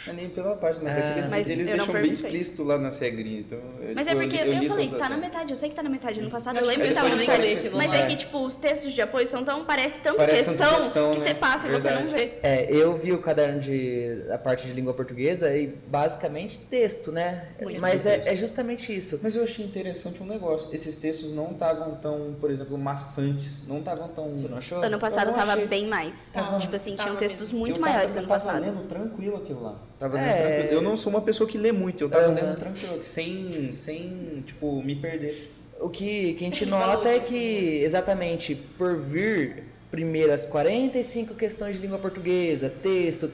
Speaker 2: Não é nem pela página, mas é que
Speaker 4: Mas
Speaker 2: eles
Speaker 4: eu não
Speaker 2: deixam bem
Speaker 4: perguntei.
Speaker 2: explícito lá nas regrinhas. Então,
Speaker 4: mas é porque eu
Speaker 2: li
Speaker 4: falei,
Speaker 2: todas
Speaker 4: tá
Speaker 2: as
Speaker 4: na
Speaker 2: regras.
Speaker 4: metade, eu sei que tá na metade. Ano passado eu
Speaker 1: Acho
Speaker 4: lembro
Speaker 1: que
Speaker 4: que
Speaker 1: eu
Speaker 4: tava
Speaker 1: só
Speaker 4: na
Speaker 1: nem
Speaker 4: metade.
Speaker 1: olhei aquilo
Speaker 4: Mas
Speaker 1: lá.
Speaker 4: é que, tipo, os textos de apoio são parece tanto
Speaker 2: Parece
Speaker 4: questão,
Speaker 2: tanta questão,
Speaker 4: que
Speaker 2: né?
Speaker 4: você passa e você não
Speaker 2: Verdade.
Speaker 4: vê.
Speaker 3: eu vi o caderno da parte de língua portuguesa e basicamente texto, né?
Speaker 4: Muito
Speaker 3: Mas
Speaker 2: texto.
Speaker 3: é justamente isso.
Speaker 2: Mas eu achei interessante um negócio. Esses textos não estavam tão, por exemplo, maçantes. Não estavam tão...
Speaker 3: Você não achou?
Speaker 4: Ano passado
Speaker 2: não
Speaker 4: tava
Speaker 2: achei.
Speaker 4: bem mais.
Speaker 1: Tava.
Speaker 4: Tipo assim, tinham
Speaker 1: Tava
Speaker 4: textos
Speaker 1: mesmo.
Speaker 4: muito
Speaker 2: Eu
Speaker 4: maiores
Speaker 2: tava,
Speaker 4: ano
Speaker 2: eu tava
Speaker 4: passado.
Speaker 2: lendo tranquilo aquilo lá. Tava
Speaker 3: É.
Speaker 2: lendo tranquilo. Eu não sou uma pessoa que lê muito. Eu tava
Speaker 3: Aham.
Speaker 2: lendo tranquilo, sem, tipo, me perder.
Speaker 3: O que a gente
Speaker 1: Ele falou
Speaker 3: nota é
Speaker 1: disso.
Speaker 3: que, exatamente, por vir primeiro as 45 questões de língua portuguesa, texto,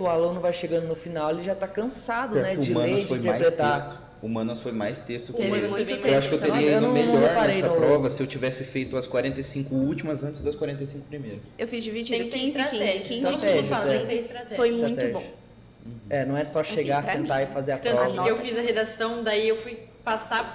Speaker 3: o aluno vai chegando no final, ele já tá cansado, né,
Speaker 2: Porque
Speaker 3: de
Speaker 2: Humanas
Speaker 3: ler, de
Speaker 2: foi mais
Speaker 3: interpretar.
Speaker 2: texto. Humanas foi mais texto que
Speaker 1: Humanas
Speaker 2: ele.
Speaker 1: foi bem
Speaker 2: Eu
Speaker 1: mais
Speaker 2: acho que eu
Speaker 1: texto.
Speaker 2: teria
Speaker 3: Eu
Speaker 2: ido
Speaker 3: não
Speaker 2: melhor
Speaker 3: reparei
Speaker 2: nessa
Speaker 3: no-
Speaker 2: prova se eu tivesse feito as 45 últimas antes das 45 primeiras.
Speaker 4: Eu fiz
Speaker 1: Tem
Speaker 4: dividido
Speaker 1: que ter
Speaker 4: 15, 15,
Speaker 1: estratégia.
Speaker 4: 15,
Speaker 1: Todo mundo
Speaker 3: 15.
Speaker 1: fala, tem que ter
Speaker 3: Estratégia.
Speaker 1: estratégia.
Speaker 4: Foi muito
Speaker 3: Estratégia.
Speaker 4: bom.
Speaker 3: Não é só chegar,
Speaker 4: pra
Speaker 3: sentar
Speaker 4: mim.
Speaker 3: e fazer a
Speaker 1: Tanto
Speaker 3: prova.
Speaker 1: que
Speaker 4: Anota.
Speaker 1: eu fiz a redação, daí eu fui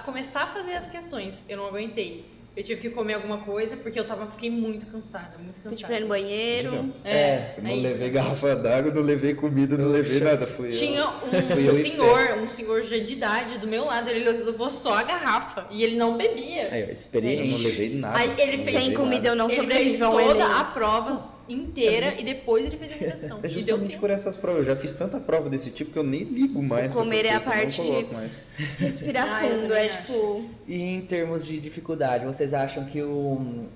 Speaker 1: começar a fazer as questões. Eu não aguentei. Eu tive que comer alguma coisa porque fiquei muito cansada, muito
Speaker 4: Pedi pra ir
Speaker 1: cansada.
Speaker 4: no banheiro.
Speaker 2: Eu não levei
Speaker 1: isso.
Speaker 2: garrafa d'água, não levei comida, não levei nada. Fui
Speaker 1: Tinha
Speaker 2: Fui eu e
Speaker 1: um senhor já de idade do meu lado, ele levou só a garrafa e ele não bebia.
Speaker 3: Aí, ó,
Speaker 2: Eu não
Speaker 3: experiente.
Speaker 2: levei nada.
Speaker 1: Aí ele
Speaker 2: não
Speaker 1: fez
Speaker 2: levei
Speaker 4: Sem comida
Speaker 2: nada.
Speaker 4: eu não
Speaker 1: Ele fez
Speaker 4: sobrevivo ao
Speaker 1: toda
Speaker 4: Enem.
Speaker 1: a prova inteira e depois ele fez a redação.
Speaker 2: É
Speaker 1: E deu
Speaker 2: justamente
Speaker 1: tempo.
Speaker 2: por essas provas. Eu já fiz tanta prova desse tipo que eu nem ligo mais. pra
Speaker 4: Comer é a
Speaker 2: essas coisas,
Speaker 4: parte
Speaker 2: eu não
Speaker 4: de-
Speaker 2: coloco mais.
Speaker 4: Respirar
Speaker 1: Ah, eu
Speaker 4: fundo,
Speaker 1: também
Speaker 4: é
Speaker 1: acho.
Speaker 4: tipo...
Speaker 3: E em termos de dificuldade, vocês acham que o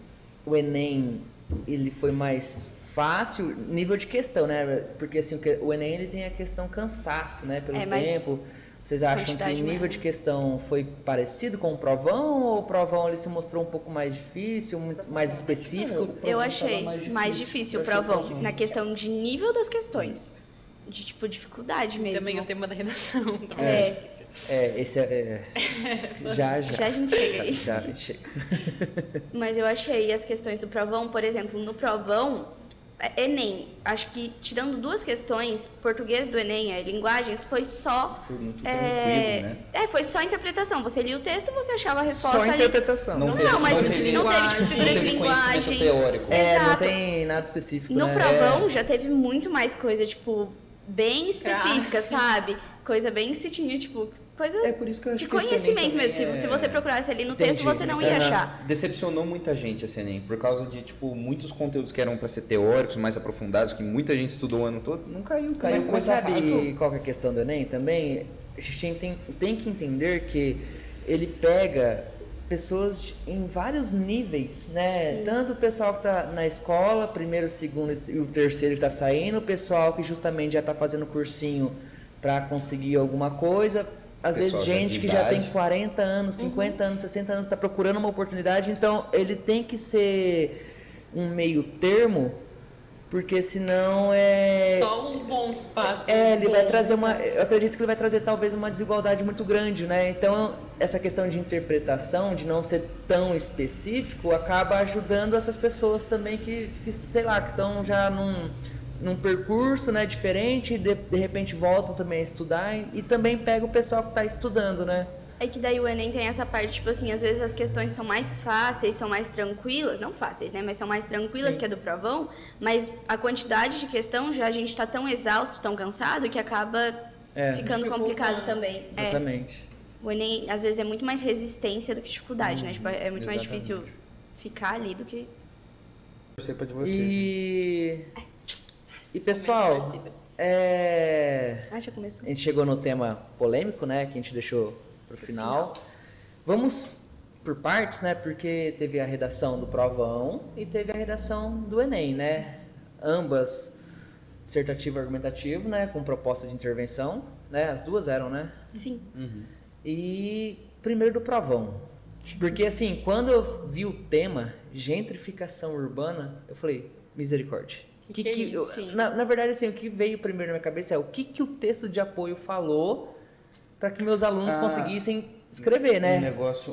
Speaker 3: Enem ele foi mais fácil, nível de questão, né? Porque assim, o Enem ele tem a questão cansaço, né? Pelo
Speaker 4: É, mas
Speaker 3: tempo. Vocês acham que o
Speaker 4: quantidade
Speaker 3: nível
Speaker 4: maior.
Speaker 3: de questão foi parecido com o provão ou o provão ele se mostrou um pouco mais difícil, muito mais específico?
Speaker 2: O provão
Speaker 4: Eu
Speaker 2: tava
Speaker 4: achei mais difícil o
Speaker 2: Eu achei
Speaker 4: provão,
Speaker 2: mais
Speaker 4: na
Speaker 2: difícil.
Speaker 4: questão de nível das questões. De, tipo, dificuldade mesmo.
Speaker 1: Também o tema da redação. Também
Speaker 4: É.
Speaker 3: Esse já.
Speaker 4: Já a gente chega aí.
Speaker 3: Já a gente chega.
Speaker 4: Mas eu achei as questões do provão, por exemplo, no provão, Enem, acho que tirando duas questões, português do Enem e linguagens, foi só...
Speaker 2: Foi muito tranquilo, né?
Speaker 4: foi só interpretação. Você lia o texto e você achava a resposta
Speaker 3: Só
Speaker 4: ali.
Speaker 3: interpretação.
Speaker 1: Não,
Speaker 4: Não, mas
Speaker 1: não teve
Speaker 4: não teve, tipo,
Speaker 1: linguagem,
Speaker 4: figura de
Speaker 2: não teve
Speaker 4: linguagem.
Speaker 2: conhecimento teórico.
Speaker 3: Não
Speaker 4: Exato.
Speaker 3: tem nada específico,
Speaker 4: No
Speaker 3: né?
Speaker 4: provão já teve muito mais coisa, tipo, bem específica,
Speaker 1: Crase.
Speaker 4: sabe? Coisa bem que se tinha, tipo, coisa
Speaker 2: É por isso que eu acho
Speaker 4: de
Speaker 2: que esse Enem
Speaker 4: conhecimento
Speaker 2: também
Speaker 4: mesmo. Que se você procurasse ali no
Speaker 3: Entendi.
Speaker 4: texto, você não ia
Speaker 3: Aham.
Speaker 4: achar.
Speaker 2: Decepcionou muita gente esse Enem, por causa de, tipo, muitos conteúdos que eram para ser teóricos, mais aprofundados, que muita gente estudou o ano todo, não caiu, caiu
Speaker 3: Mas
Speaker 2: coisa
Speaker 3: sabe
Speaker 2: rápida.
Speaker 3: qual que é a questão do Enem também? A gente tem que entender que ele pega pessoas em vários níveis, né?
Speaker 4: Sim.
Speaker 3: Tanto o pessoal que tá na escola, primeiro, segundo e o terceiro que tá saindo, o pessoal que justamente já tá fazendo cursinho para conseguir alguma coisa, às vezes
Speaker 2: Pessoal já
Speaker 3: gente
Speaker 2: de
Speaker 3: que já tem
Speaker 2: idade.
Speaker 3: 40 anos, 50 anos, 60 anos, está procurando uma oportunidade, então ele tem que ser um meio termo, porque senão
Speaker 1: Só os bons passos.
Speaker 3: ele vai
Speaker 1: bons.
Speaker 3: trazer eu acredito que ele vai trazer talvez uma desigualdade muito grande, né? Então, essa questão de interpretação, de não ser tão específico, acaba ajudando essas pessoas também que sei lá, que estão já num percurso, né, diferente, de repente voltam também a estudar e também pega o pessoal que está estudando, né?
Speaker 4: É que daí o Enem tem essa parte, tipo assim, às vezes as questões são mais fáceis, são mais tranquilas, não fáceis, né, mas são mais tranquilas
Speaker 3: Sim.
Speaker 4: que a do provão, mas a quantidade de questão já a gente tá tão exausto, tão cansado, que acaba ficando
Speaker 1: Dificulta.
Speaker 4: complicado também.
Speaker 3: Exatamente.
Speaker 4: O Enem, às vezes, é muito mais resistência do que dificuldade, né, tipo, é muito mais
Speaker 2: exatamente.
Speaker 4: difícil ficar ali do que...
Speaker 2: Torcer pra de vocês.
Speaker 3: E pessoal,
Speaker 4: Já começou.
Speaker 3: A gente chegou no tema polêmico, né? Que a gente deixou pro final. Vamos por partes, né? Porque teve a redação do Provão e teve a redação do Enem, né? Ambas dissertativo e argumentativo, né? Com proposta de intervenção, né? As duas eram, né?
Speaker 4: Sim.
Speaker 3: E primeiro do Provão. Porque assim, quando eu vi o tema gentrificação urbana, eu falei, misericórdia.
Speaker 1: Que é isso?
Speaker 3: Na verdade, assim, o que veio primeiro na minha cabeça é o que o texto de apoio falou para que meus alunos conseguissem escrever, né?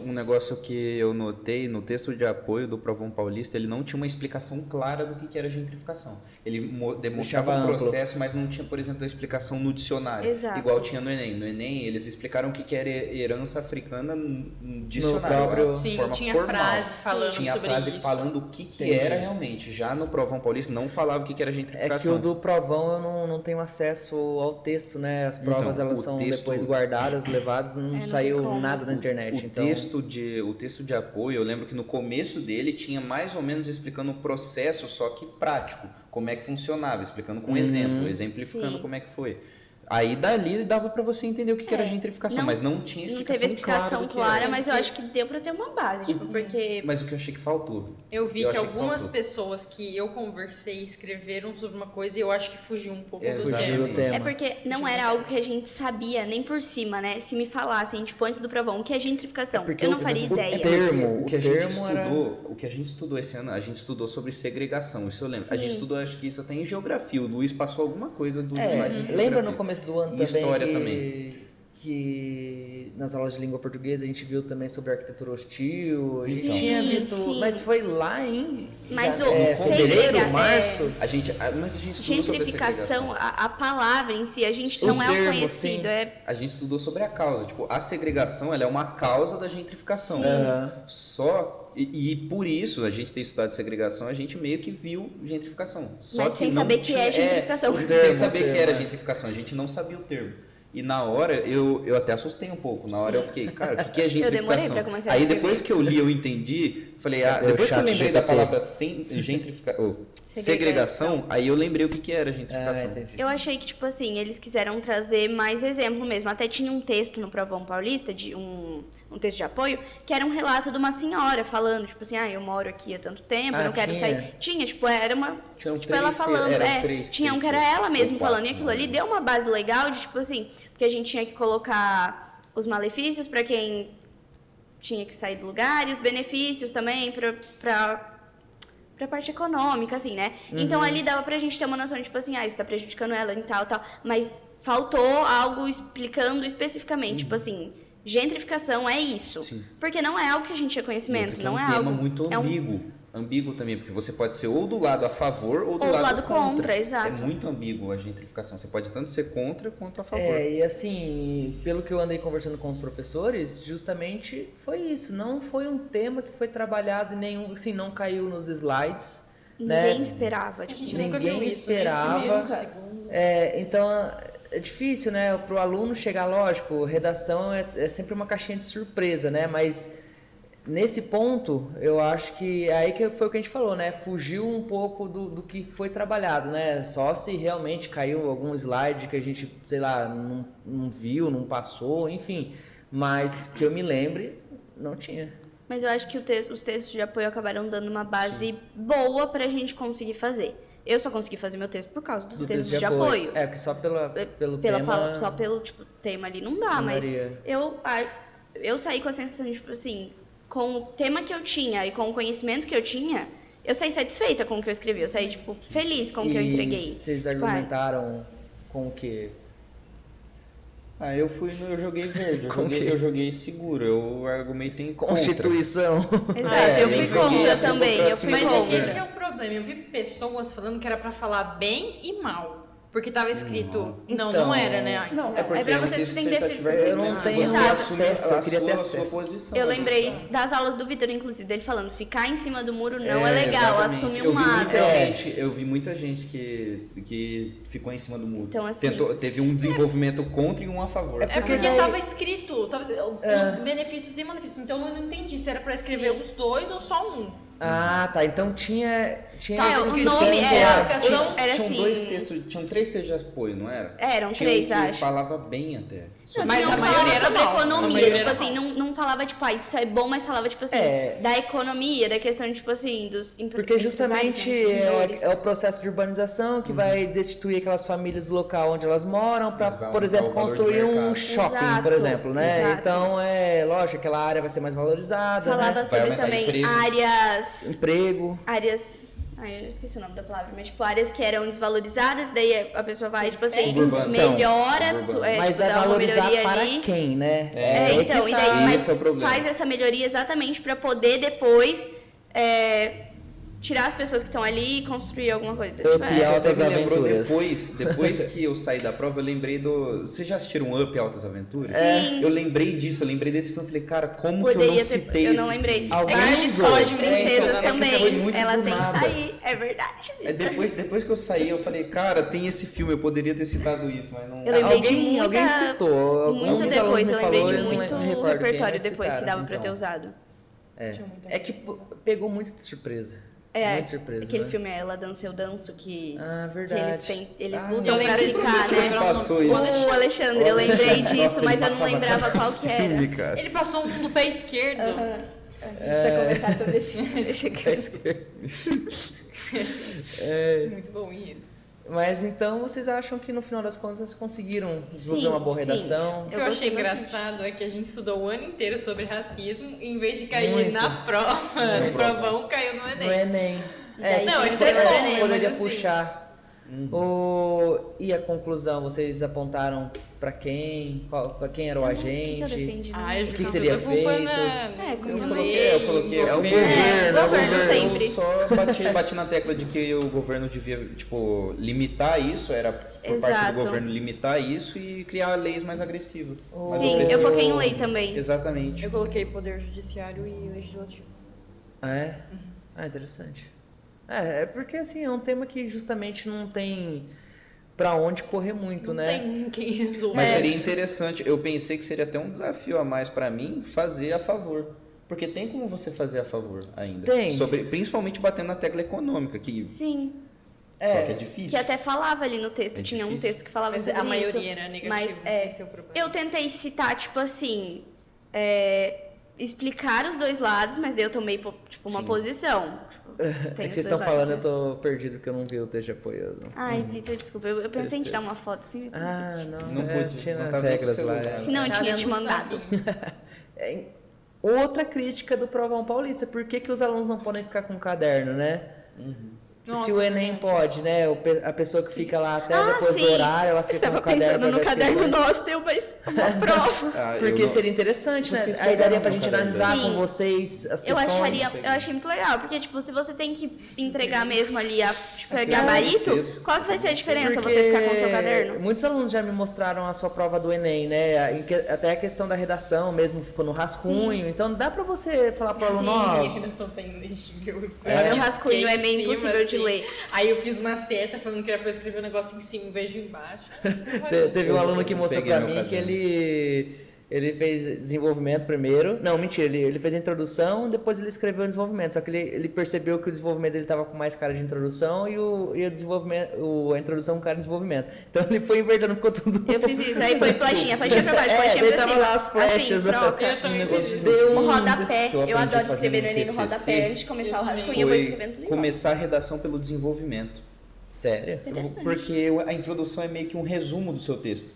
Speaker 2: Um negócio que eu notei no texto de apoio do Provão Paulista, ele não tinha uma explicação clara do que era gentrificação. Ele demonstrava o processo, mas não tinha, por exemplo, a explicação no dicionário.
Speaker 4: Exato.
Speaker 2: Igual tinha no Enem. No Enem, eles explicaram o que era herança africana no dicionário.
Speaker 3: No próprio...
Speaker 2: de
Speaker 1: Sim,
Speaker 2: forma
Speaker 1: tinha
Speaker 2: formal.
Speaker 1: frase falando
Speaker 2: Tinha a
Speaker 1: sobre
Speaker 2: frase
Speaker 1: isso.
Speaker 2: falando o que
Speaker 3: Entendi.
Speaker 2: era realmente. Já no Provão Paulista não falava o que era
Speaker 3: É
Speaker 2: gentrificação.
Speaker 3: que o do Provão eu não tenho acesso ao texto, né? As provas
Speaker 2: Então,
Speaker 3: elas
Speaker 2: o
Speaker 3: são
Speaker 2: texto-
Speaker 3: depois guardadas, levadas, não
Speaker 4: não
Speaker 3: saiu
Speaker 4: tem como.
Speaker 3: nada na internet.
Speaker 2: O texto de apoio, eu lembro que no começo dele tinha mais ou menos explicando o processo, só que prático, como é que funcionava, explicando com exemplo, exemplificando
Speaker 4: Sim.
Speaker 2: como é que foi. Aí dali dava pra você entender o que era gentrificação,
Speaker 4: Não-
Speaker 2: mas não tinha
Speaker 4: Não
Speaker 2: explicação,
Speaker 4: teve explicação
Speaker 2: clara do que
Speaker 4: clara,
Speaker 2: era.
Speaker 4: mas eu acho que deu pra ter uma base, tipo, porque...
Speaker 2: Mas o que eu achei que faltou.
Speaker 1: Eu vi
Speaker 2: Eu
Speaker 1: que
Speaker 2: achei que
Speaker 1: algumas
Speaker 2: faltou.
Speaker 1: pessoas que eu conversei escreveram sobre uma coisa e eu acho que fugiu um pouco do
Speaker 2: Exatamente.
Speaker 1: tema.
Speaker 3: Fugiu do tema.
Speaker 4: É porque não era algo que a gente sabia nem por cima, né? Se me falassem, tipo, antes do Provão, o que é gentrificação?
Speaker 3: porque
Speaker 4: Eu não
Speaker 3: o-
Speaker 4: faria
Speaker 3: o
Speaker 4: ideia.
Speaker 3: termo-
Speaker 2: O que a
Speaker 3: o
Speaker 2: gente
Speaker 3: termo era-
Speaker 2: estudou, o que a gente estudou esse ano, a gente estudou sobre segregação, isso eu lembro. A gente
Speaker 4: Sim.
Speaker 2: estudou, acho que isso até em geografia. O Luiz passou alguma coisa do slide de
Speaker 3: Lembra
Speaker 2: geografia.
Speaker 3: no começo do ano
Speaker 2: E
Speaker 3: também
Speaker 2: história
Speaker 3: que,
Speaker 2: também.
Speaker 3: que nas aulas de língua portuguesa a gente viu também sobre arquitetura hostil, a gente
Speaker 2: Então.
Speaker 3: tinha visto,
Speaker 4: Sim.
Speaker 3: mas foi lá em
Speaker 4: Mas
Speaker 3: já-
Speaker 4: o
Speaker 3: fevereiro,
Speaker 4: segrega-
Speaker 3: março.
Speaker 2: Mas a gente estudou sobre a
Speaker 4: Gentrificação,
Speaker 2: segregação.
Speaker 4: a palavra em si, a gente
Speaker 3: O
Speaker 4: não é
Speaker 3: termo,
Speaker 4: um conhecido.
Speaker 3: sim.
Speaker 2: A gente estudou sobre a causa. Tipo, a segregação, ela é uma causa da gentrificação.
Speaker 4: Sim.
Speaker 3: Aham.
Speaker 2: Só... E por isso, a gente ter estudado segregação, a gente meio que viu gentrificação. Só
Speaker 4: Mas
Speaker 2: que
Speaker 4: sem
Speaker 2: não
Speaker 4: saber que
Speaker 2: tinha,
Speaker 4: é gentrificação.
Speaker 3: o
Speaker 2: sem
Speaker 3: termo,
Speaker 2: saber
Speaker 3: o
Speaker 2: que
Speaker 3: termo,
Speaker 2: era
Speaker 3: é.
Speaker 2: gentrificação. A gente não sabia o termo. E na hora, eu até assustei um pouco. Na hora eu fiquei, cara, o que é
Speaker 4: Eu demorei
Speaker 2: gentrificação?
Speaker 4: pra começar a
Speaker 2: Aí
Speaker 4: escrever.
Speaker 2: depois que eu li, eu entendi. Falei,
Speaker 3: Cadê o
Speaker 2: depois que eu
Speaker 3: chat
Speaker 2: lembrei da
Speaker 3: GPT?
Speaker 2: palavra segregação, aí eu lembrei o que era gentrificação.
Speaker 3: entendi.
Speaker 4: Eu achei que, tipo assim, eles quiseram trazer mais exemplo mesmo. Até tinha um texto no Provão Paulista, de um texto de apoio, que era um relato de uma senhora falando, tipo assim, eu moro aqui há tanto tempo, eu não quero
Speaker 3: tinha.
Speaker 4: sair. Tinha, tipo, era uma...
Speaker 2: Tinham
Speaker 4: Tipo, ela falando, tinha um que era ela mesmo falando, e aquilo ali deu uma base legal de, tipo assim, porque a gente tinha que colocar os malefícios pra quem tinha que sair do lugar e os benefícios também pra parte econômica, assim, né? Então ali dava pra gente ter uma noção de, tipo assim, isso tá prejudicando ela e tal, mas faltou algo explicando especificamente, tipo assim, gentrificação é isso.
Speaker 2: Sim.
Speaker 4: Porque não é algo que a gente tinha conhecimento,
Speaker 2: Porque
Speaker 4: não
Speaker 2: é
Speaker 4: é
Speaker 2: um tema
Speaker 4: algo...
Speaker 2: muito
Speaker 4: é um-
Speaker 2: ambíguo. Ambíguo também, porque você pode ser ou do lado a favor ou do
Speaker 4: Ou do
Speaker 2: lado
Speaker 4: lado contra,
Speaker 2: É
Speaker 4: exato.
Speaker 2: muito ambíguo a gentrificação. Você pode tanto ser contra quanto a favor.
Speaker 3: E assim, pelo que eu andei conversando com os professores, justamente foi isso. Não foi um tema que foi trabalhado em nenhum, assim, não caiu nos slides.
Speaker 4: Ninguém
Speaker 3: né?
Speaker 4: esperava,
Speaker 1: A
Speaker 4: tipo,
Speaker 1: gente nunca
Speaker 3: Ninguém
Speaker 1: viu isso, nem
Speaker 3: esperava.
Speaker 1: primeiro, segundo.
Speaker 3: Então é difícil, né? Para o aluno chegar, lógico, redação é sempre uma caixinha de surpresa, né? Mas nesse ponto, eu acho que aí que foi o que a gente falou, né? Fugiu um pouco do que foi trabalhado, né? Só se realmente caiu algum slide que a gente, sei lá, não viu, não passou, enfim. Mas que eu me lembre, não tinha.
Speaker 4: Mas eu acho que os textos de apoio acabaram dando uma base boa pra gente conseguir fazer. Eu só consegui fazer meu texto por causa dos
Speaker 3: Do
Speaker 4: textos
Speaker 3: texto
Speaker 4: de apoio.
Speaker 3: É, que só pelo tema...
Speaker 4: Só pelo tipo, tema ali não dá,
Speaker 3: não
Speaker 4: mas
Speaker 3: daria.
Speaker 4: eu saí com a sensação de, tipo assim, com o tema que eu tinha e com o conhecimento que eu tinha, eu saí satisfeita com o que eu escrevi. Eu saí, tipo, feliz com o que eu entreguei.
Speaker 3: Vocês
Speaker 4: Tipo,
Speaker 3: argumentaram com o quê?
Speaker 2: Eu joguei verde,
Speaker 3: Com o quê?
Speaker 2: eu joguei seguro, eu argumentei contra.
Speaker 3: Constituição.
Speaker 4: Exato, eu fui
Speaker 2: eu joguei
Speaker 4: contra
Speaker 2: a
Speaker 4: também. Eu fui
Speaker 1: Mas é que
Speaker 4: contra.
Speaker 1: esse é o problema. Eu vi pessoas falando que era pra falar bem e mal. Porque tava escrito. Não,
Speaker 3: Então,
Speaker 1: não era, né?
Speaker 2: Não, é porque
Speaker 4: pra
Speaker 2: no
Speaker 4: você
Speaker 2: texto
Speaker 4: entender se-
Speaker 2: dissertativo
Speaker 3: Eu não
Speaker 2: você
Speaker 3: tenho
Speaker 2: assume
Speaker 3: acesso, eu queria ter
Speaker 2: a sua
Speaker 3: acesso.
Speaker 2: posição.
Speaker 4: Eu
Speaker 2: ali.
Speaker 4: lembrei das aulas do Vitor, inclusive, dele falando, ficar em cima do muro não é legal,
Speaker 2: Exatamente.
Speaker 4: assume
Speaker 2: Eu
Speaker 4: um
Speaker 2: vi
Speaker 4: lado.
Speaker 2: muita gente, eu vi muita gente que ficou em cima do muro.
Speaker 4: Então, assim-
Speaker 2: Teve um desenvolvimento contra e um a favor.
Speaker 1: É porque
Speaker 3: daí-
Speaker 1: tava escrito os benefícios e malefícios. Então eu não entendi se era pra escrever os dois ou só um.
Speaker 3: Ah, tá. Então tinha
Speaker 1: Tá,
Speaker 3: esses
Speaker 4: o nome
Speaker 3: textos
Speaker 4: era-
Speaker 3: lá.
Speaker 1: Educação-
Speaker 4: era
Speaker 2: Tinham
Speaker 4: assim-
Speaker 2: dois textos, tinham 3 textos de apoio, não era?
Speaker 4: Eram
Speaker 2: Tinha
Speaker 4: 3,
Speaker 2: que
Speaker 4: acho.
Speaker 2: falava bem até.
Speaker 4: Não,
Speaker 1: Mas
Speaker 4: não
Speaker 1: a
Speaker 4: falava
Speaker 1: maioria era
Speaker 4: sobre
Speaker 1: mal. A
Speaker 4: economia,
Speaker 1: maioria
Speaker 4: tipo
Speaker 1: era
Speaker 4: assim,
Speaker 1: mal.
Speaker 4: não falava, tipo, isso é bom, mas falava, tipo assim, da economia, da questão, tipo assim, dos
Speaker 3: Porque justamente
Speaker 4: empresários,
Speaker 3: é o processo de urbanização que vai destituir aquelas famílias do local onde elas moram para,
Speaker 2: Mas vai
Speaker 3: por exemplo,
Speaker 2: aumentar o valor de
Speaker 3: construir um
Speaker 2: mercado.
Speaker 3: shopping,
Speaker 4: Exato,
Speaker 3: por exemplo, né?
Speaker 4: exato.
Speaker 3: Então, lógico, aquela área vai ser mais valorizada,
Speaker 4: Falava
Speaker 3: né?
Speaker 2: Vai
Speaker 4: sobre
Speaker 2: aumentar
Speaker 4: também
Speaker 2: emprego.
Speaker 3: Emprego.
Speaker 4: Ai, eu esqueci o nome da palavra, mas tipo, áreas que eram desvalorizadas, daí a pessoa vai, tipo assim,
Speaker 2: Suburbano.
Speaker 4: melhora,
Speaker 2: Suburbano.
Speaker 3: Mas
Speaker 4: tipo,
Speaker 3: vai
Speaker 4: dá uma
Speaker 3: valorizar
Speaker 4: melhoria
Speaker 3: para
Speaker 4: ali.
Speaker 3: quem, né?
Speaker 2: É,
Speaker 4: Então,
Speaker 3: que
Speaker 4: e
Speaker 3: tá.
Speaker 4: daí
Speaker 2: Esse é o problema.
Speaker 4: faz essa melhoria exatamente para poder depois tirar as pessoas que estão ali e construir alguma coisa.
Speaker 3: Up
Speaker 4: Tipo,
Speaker 3: e
Speaker 2: Isso até
Speaker 3: Altas
Speaker 2: me lembrou
Speaker 3: Aventuras.
Speaker 2: depois que eu saí da prova, eu lembrei do... Vocês já assistiram Up e Altas Aventuras?
Speaker 4: Sim.
Speaker 2: Eu lembrei disso, eu lembrei desse filme, eu falei, cara, como que eu
Speaker 4: Poderia
Speaker 2: não
Speaker 4: ter,
Speaker 2: citei
Speaker 4: eu
Speaker 2: esse
Speaker 4: não lembrei.
Speaker 2: filme?
Speaker 3: Alguém
Speaker 4: Barbie
Speaker 3: usou.
Speaker 4: Escola de
Speaker 2: É,
Speaker 4: Princesas
Speaker 2: então,
Speaker 4: também.
Speaker 2: foi muito
Speaker 4: Ela
Speaker 2: do
Speaker 4: tem
Speaker 2: nada.
Speaker 4: que sair, é verdade.
Speaker 2: É, depois que eu saí, eu falei, cara, tem esse filme, eu poderia ter citado isso, mas não...
Speaker 4: Eu lembrei de muita-
Speaker 3: alguém citou.
Speaker 4: Muito
Speaker 3: alguns
Speaker 4: depois,
Speaker 3: alunos
Speaker 4: eu
Speaker 3: me
Speaker 4: lembrei
Speaker 3: falou,
Speaker 4: de
Speaker 3: eu não
Speaker 4: muito
Speaker 3: me recordo quem
Speaker 4: repertório
Speaker 3: eles
Speaker 4: depois que
Speaker 3: citaram,
Speaker 4: dava pra ter
Speaker 3: então.
Speaker 4: usado.
Speaker 3: É que pegou muito de surpresa. Muito surpresa,
Speaker 4: Aquele
Speaker 3: né?
Speaker 4: filme é Ela Dança, Eu Danço, que,
Speaker 3: Ah,
Speaker 4: que
Speaker 3: verdade.
Speaker 4: eles
Speaker 2: Ah,
Speaker 4: lutam
Speaker 1: eu
Speaker 4: pra
Speaker 1: lembro que
Speaker 4: ficar,
Speaker 1: esse
Speaker 4: né?
Speaker 1: professor
Speaker 2: passou isso.
Speaker 4: O Alexandre, eu lembrei disso,
Speaker 2: Nossa,
Speaker 4: mas
Speaker 2: ele
Speaker 4: eu não
Speaker 2: passava
Speaker 4: lembrava
Speaker 2: cada
Speaker 4: qual que era.
Speaker 2: filme, cara.
Speaker 1: Ele passou um do pé esquerdo.
Speaker 4: Precisa comentar sobre esse filme. Deixa eu...
Speaker 1: Muito bom, enredo.
Speaker 3: Mas então vocês acham que no final das contas vocês conseguiram desenvolver
Speaker 4: Sim,
Speaker 3: uma boa
Speaker 4: sim.
Speaker 3: redação?
Speaker 1: O que eu
Speaker 4: Eu
Speaker 1: achei
Speaker 4: gostei bastante.
Speaker 1: engraçado é que a gente estudou o ano inteiro sobre racismo e em vez de cair
Speaker 3: Muito.
Speaker 1: na prova,
Speaker 2: No
Speaker 1: no provão, caiu no Enem.
Speaker 3: No Enem.
Speaker 4: Daí
Speaker 1: não,
Speaker 4: tem
Speaker 1: isso
Speaker 4: que
Speaker 1: é
Speaker 4: ser
Speaker 1: bom,
Speaker 4: o Enem,
Speaker 3: Poderia
Speaker 1: mas assim-
Speaker 3: puxar. E a conclusão, vocês apontaram pra quem? Pra quem era o
Speaker 4: O que
Speaker 3: agente?
Speaker 4: eu defendi?
Speaker 1: Ah, eu
Speaker 3: O que
Speaker 1: joguei
Speaker 3: seria
Speaker 1: toda a culpa
Speaker 3: feito?
Speaker 1: na...
Speaker 4: como
Speaker 2: Eu
Speaker 4: eu
Speaker 2: coloquei.
Speaker 3: É o governo,
Speaker 4: governo sempre.
Speaker 2: Eu só bati na tecla de que o governo devia, tipo, limitar isso, era por parte
Speaker 4: Exato.
Speaker 2: do governo limitar isso e criar leis mais agressivas. mais
Speaker 4: Sim, eu
Speaker 2: opressivas.
Speaker 4: foquei em lei também.
Speaker 2: Exatamente.
Speaker 1: Eu coloquei poder judiciário e legislativo.
Speaker 3: Ah, é? Ah, interessante. É porque assim, é um tema que justamente não tem pra onde correr muito,
Speaker 1: Não
Speaker 3: né?
Speaker 1: tem quem resolva.
Speaker 2: Mas
Speaker 4: É.
Speaker 2: seria interessante, eu pensei que seria até um desafio a mais pra mim fazer a favor. Porque tem como você fazer a favor ainda.
Speaker 3: Tem.
Speaker 2: Principalmente batendo na tecla econômica, que
Speaker 4: Sim,
Speaker 2: só que é difícil.
Speaker 4: que até falava ali no texto,
Speaker 2: É
Speaker 4: tinha um
Speaker 2: difícil.
Speaker 4: texto que falava
Speaker 1: Mas
Speaker 4: sobre
Speaker 1: a
Speaker 4: isso.
Speaker 1: maioria era negativa,
Speaker 4: Mas,
Speaker 1: esse é o problema.
Speaker 4: Eu tentei citar, tipo assim, explicar os dois lados, mas daí eu tomei, tipo, uma
Speaker 2: Sim.
Speaker 4: posição. Tem
Speaker 3: É que
Speaker 4: os
Speaker 3: vocês
Speaker 4: dois
Speaker 3: estão
Speaker 4: lados,
Speaker 3: falando, eu
Speaker 4: mas-
Speaker 3: tô perdido porque eu não vi o texto de apoio. não.
Speaker 4: Ai, Vitor, desculpa, eu pensei em tirar
Speaker 3: Tristeza.
Speaker 4: uma foto assim, mas
Speaker 3: Ah,
Speaker 2: Não
Speaker 3: não,
Speaker 2: pude,
Speaker 3: tinha
Speaker 2: não
Speaker 3: nas
Speaker 2: tava nem com
Speaker 3: regras
Speaker 2: o
Speaker 3: lá.
Speaker 2: celular.
Speaker 4: senão eu
Speaker 1: Tá
Speaker 4: tinha
Speaker 1: dando
Speaker 4: te mandado.
Speaker 1: sapinho.
Speaker 3: Outra crítica do Provão Paulista, por que, que os alunos não podem ficar com caderno, né?
Speaker 1: Nossa,
Speaker 3: Se o Enem
Speaker 1: verdade.
Speaker 3: pode, né? A pessoa que fica lá até
Speaker 4: Ah,
Speaker 3: depois
Speaker 4: sim.
Speaker 3: do horário, ela
Speaker 4: Eu
Speaker 3: fica
Speaker 4: estava
Speaker 3: com o caderno
Speaker 4: pensando
Speaker 3: pra
Speaker 4: no
Speaker 3: ver as
Speaker 4: caderno
Speaker 3: questões.
Speaker 4: nosso, deu uma prova.
Speaker 2: Ah, eu
Speaker 3: Porque
Speaker 2: não-
Speaker 3: seria interessante, né?
Speaker 2: Vocês
Speaker 3: Aí daria
Speaker 2: pegaram
Speaker 3: pra
Speaker 2: no
Speaker 3: gente
Speaker 2: caderno.
Speaker 3: analisar
Speaker 4: Sim.
Speaker 3: com vocês as
Speaker 4: Eu
Speaker 3: questões.
Speaker 4: achei muito legal, porque, tipo, se você tem que entregar mesmo ali tipo,
Speaker 2: É,
Speaker 4: gabarito,
Speaker 2: cedo.
Speaker 4: qual que vai ser a diferença
Speaker 3: Porque
Speaker 4: você ficar com o seu caderno?
Speaker 3: Muitos alunos já me mostraram a sua prova do Enem, né? Até a questão da redação mesmo ficou no rascunho. Então dá pra você falar pro aluno,
Speaker 1: Sim, a
Speaker 3: ó.
Speaker 1: redação tem legível.
Speaker 4: O rascunho é meio impossível de ler.
Speaker 1: Aí eu fiz uma seta falando que era pra escrever um negócio em cima em vez de embaixo.
Speaker 3: Teve um aluno que mostrou
Speaker 2: peguei
Speaker 3: pra
Speaker 2: meu
Speaker 3: mim que
Speaker 2: caderno.
Speaker 3: ele fez desenvolvimento primeiro. Não, mentira, ele fez a introdução, depois ele escreveu o desenvolvimento. Só que ele percebeu que o desenvolvimento dele tava com mais cara de introdução e o desenvolvimento, a introdução com cara de desenvolvimento. Então ele foi invertendo, ficou tudo.
Speaker 4: Eu fiz isso, aí foi flechinha pra baixo, flechinha
Speaker 3: daí
Speaker 4: pra
Speaker 3: tava
Speaker 4: cima.
Speaker 3: lá as flechas.
Speaker 4: Assim, troca.
Speaker 1: Eu também
Speaker 2: negócio
Speaker 1: fiz isso.
Speaker 3: Deu
Speaker 4: O rodapé,
Speaker 2: que eu
Speaker 4: eu
Speaker 2: aprendi
Speaker 4: adoro
Speaker 2: fazendo
Speaker 4: escrever no Enem no
Speaker 2: TCC.
Speaker 4: rodapé. Antes de começar o
Speaker 1: Eu
Speaker 4: rascunho,
Speaker 1: também.
Speaker 4: eu vou
Speaker 2: Foi
Speaker 4: escrevendo tudo igual.
Speaker 2: começar a redação pelo desenvolvimento.
Speaker 3: Sério?
Speaker 4: Interessante.
Speaker 2: Porque a introdução é meio que um resumo do seu texto.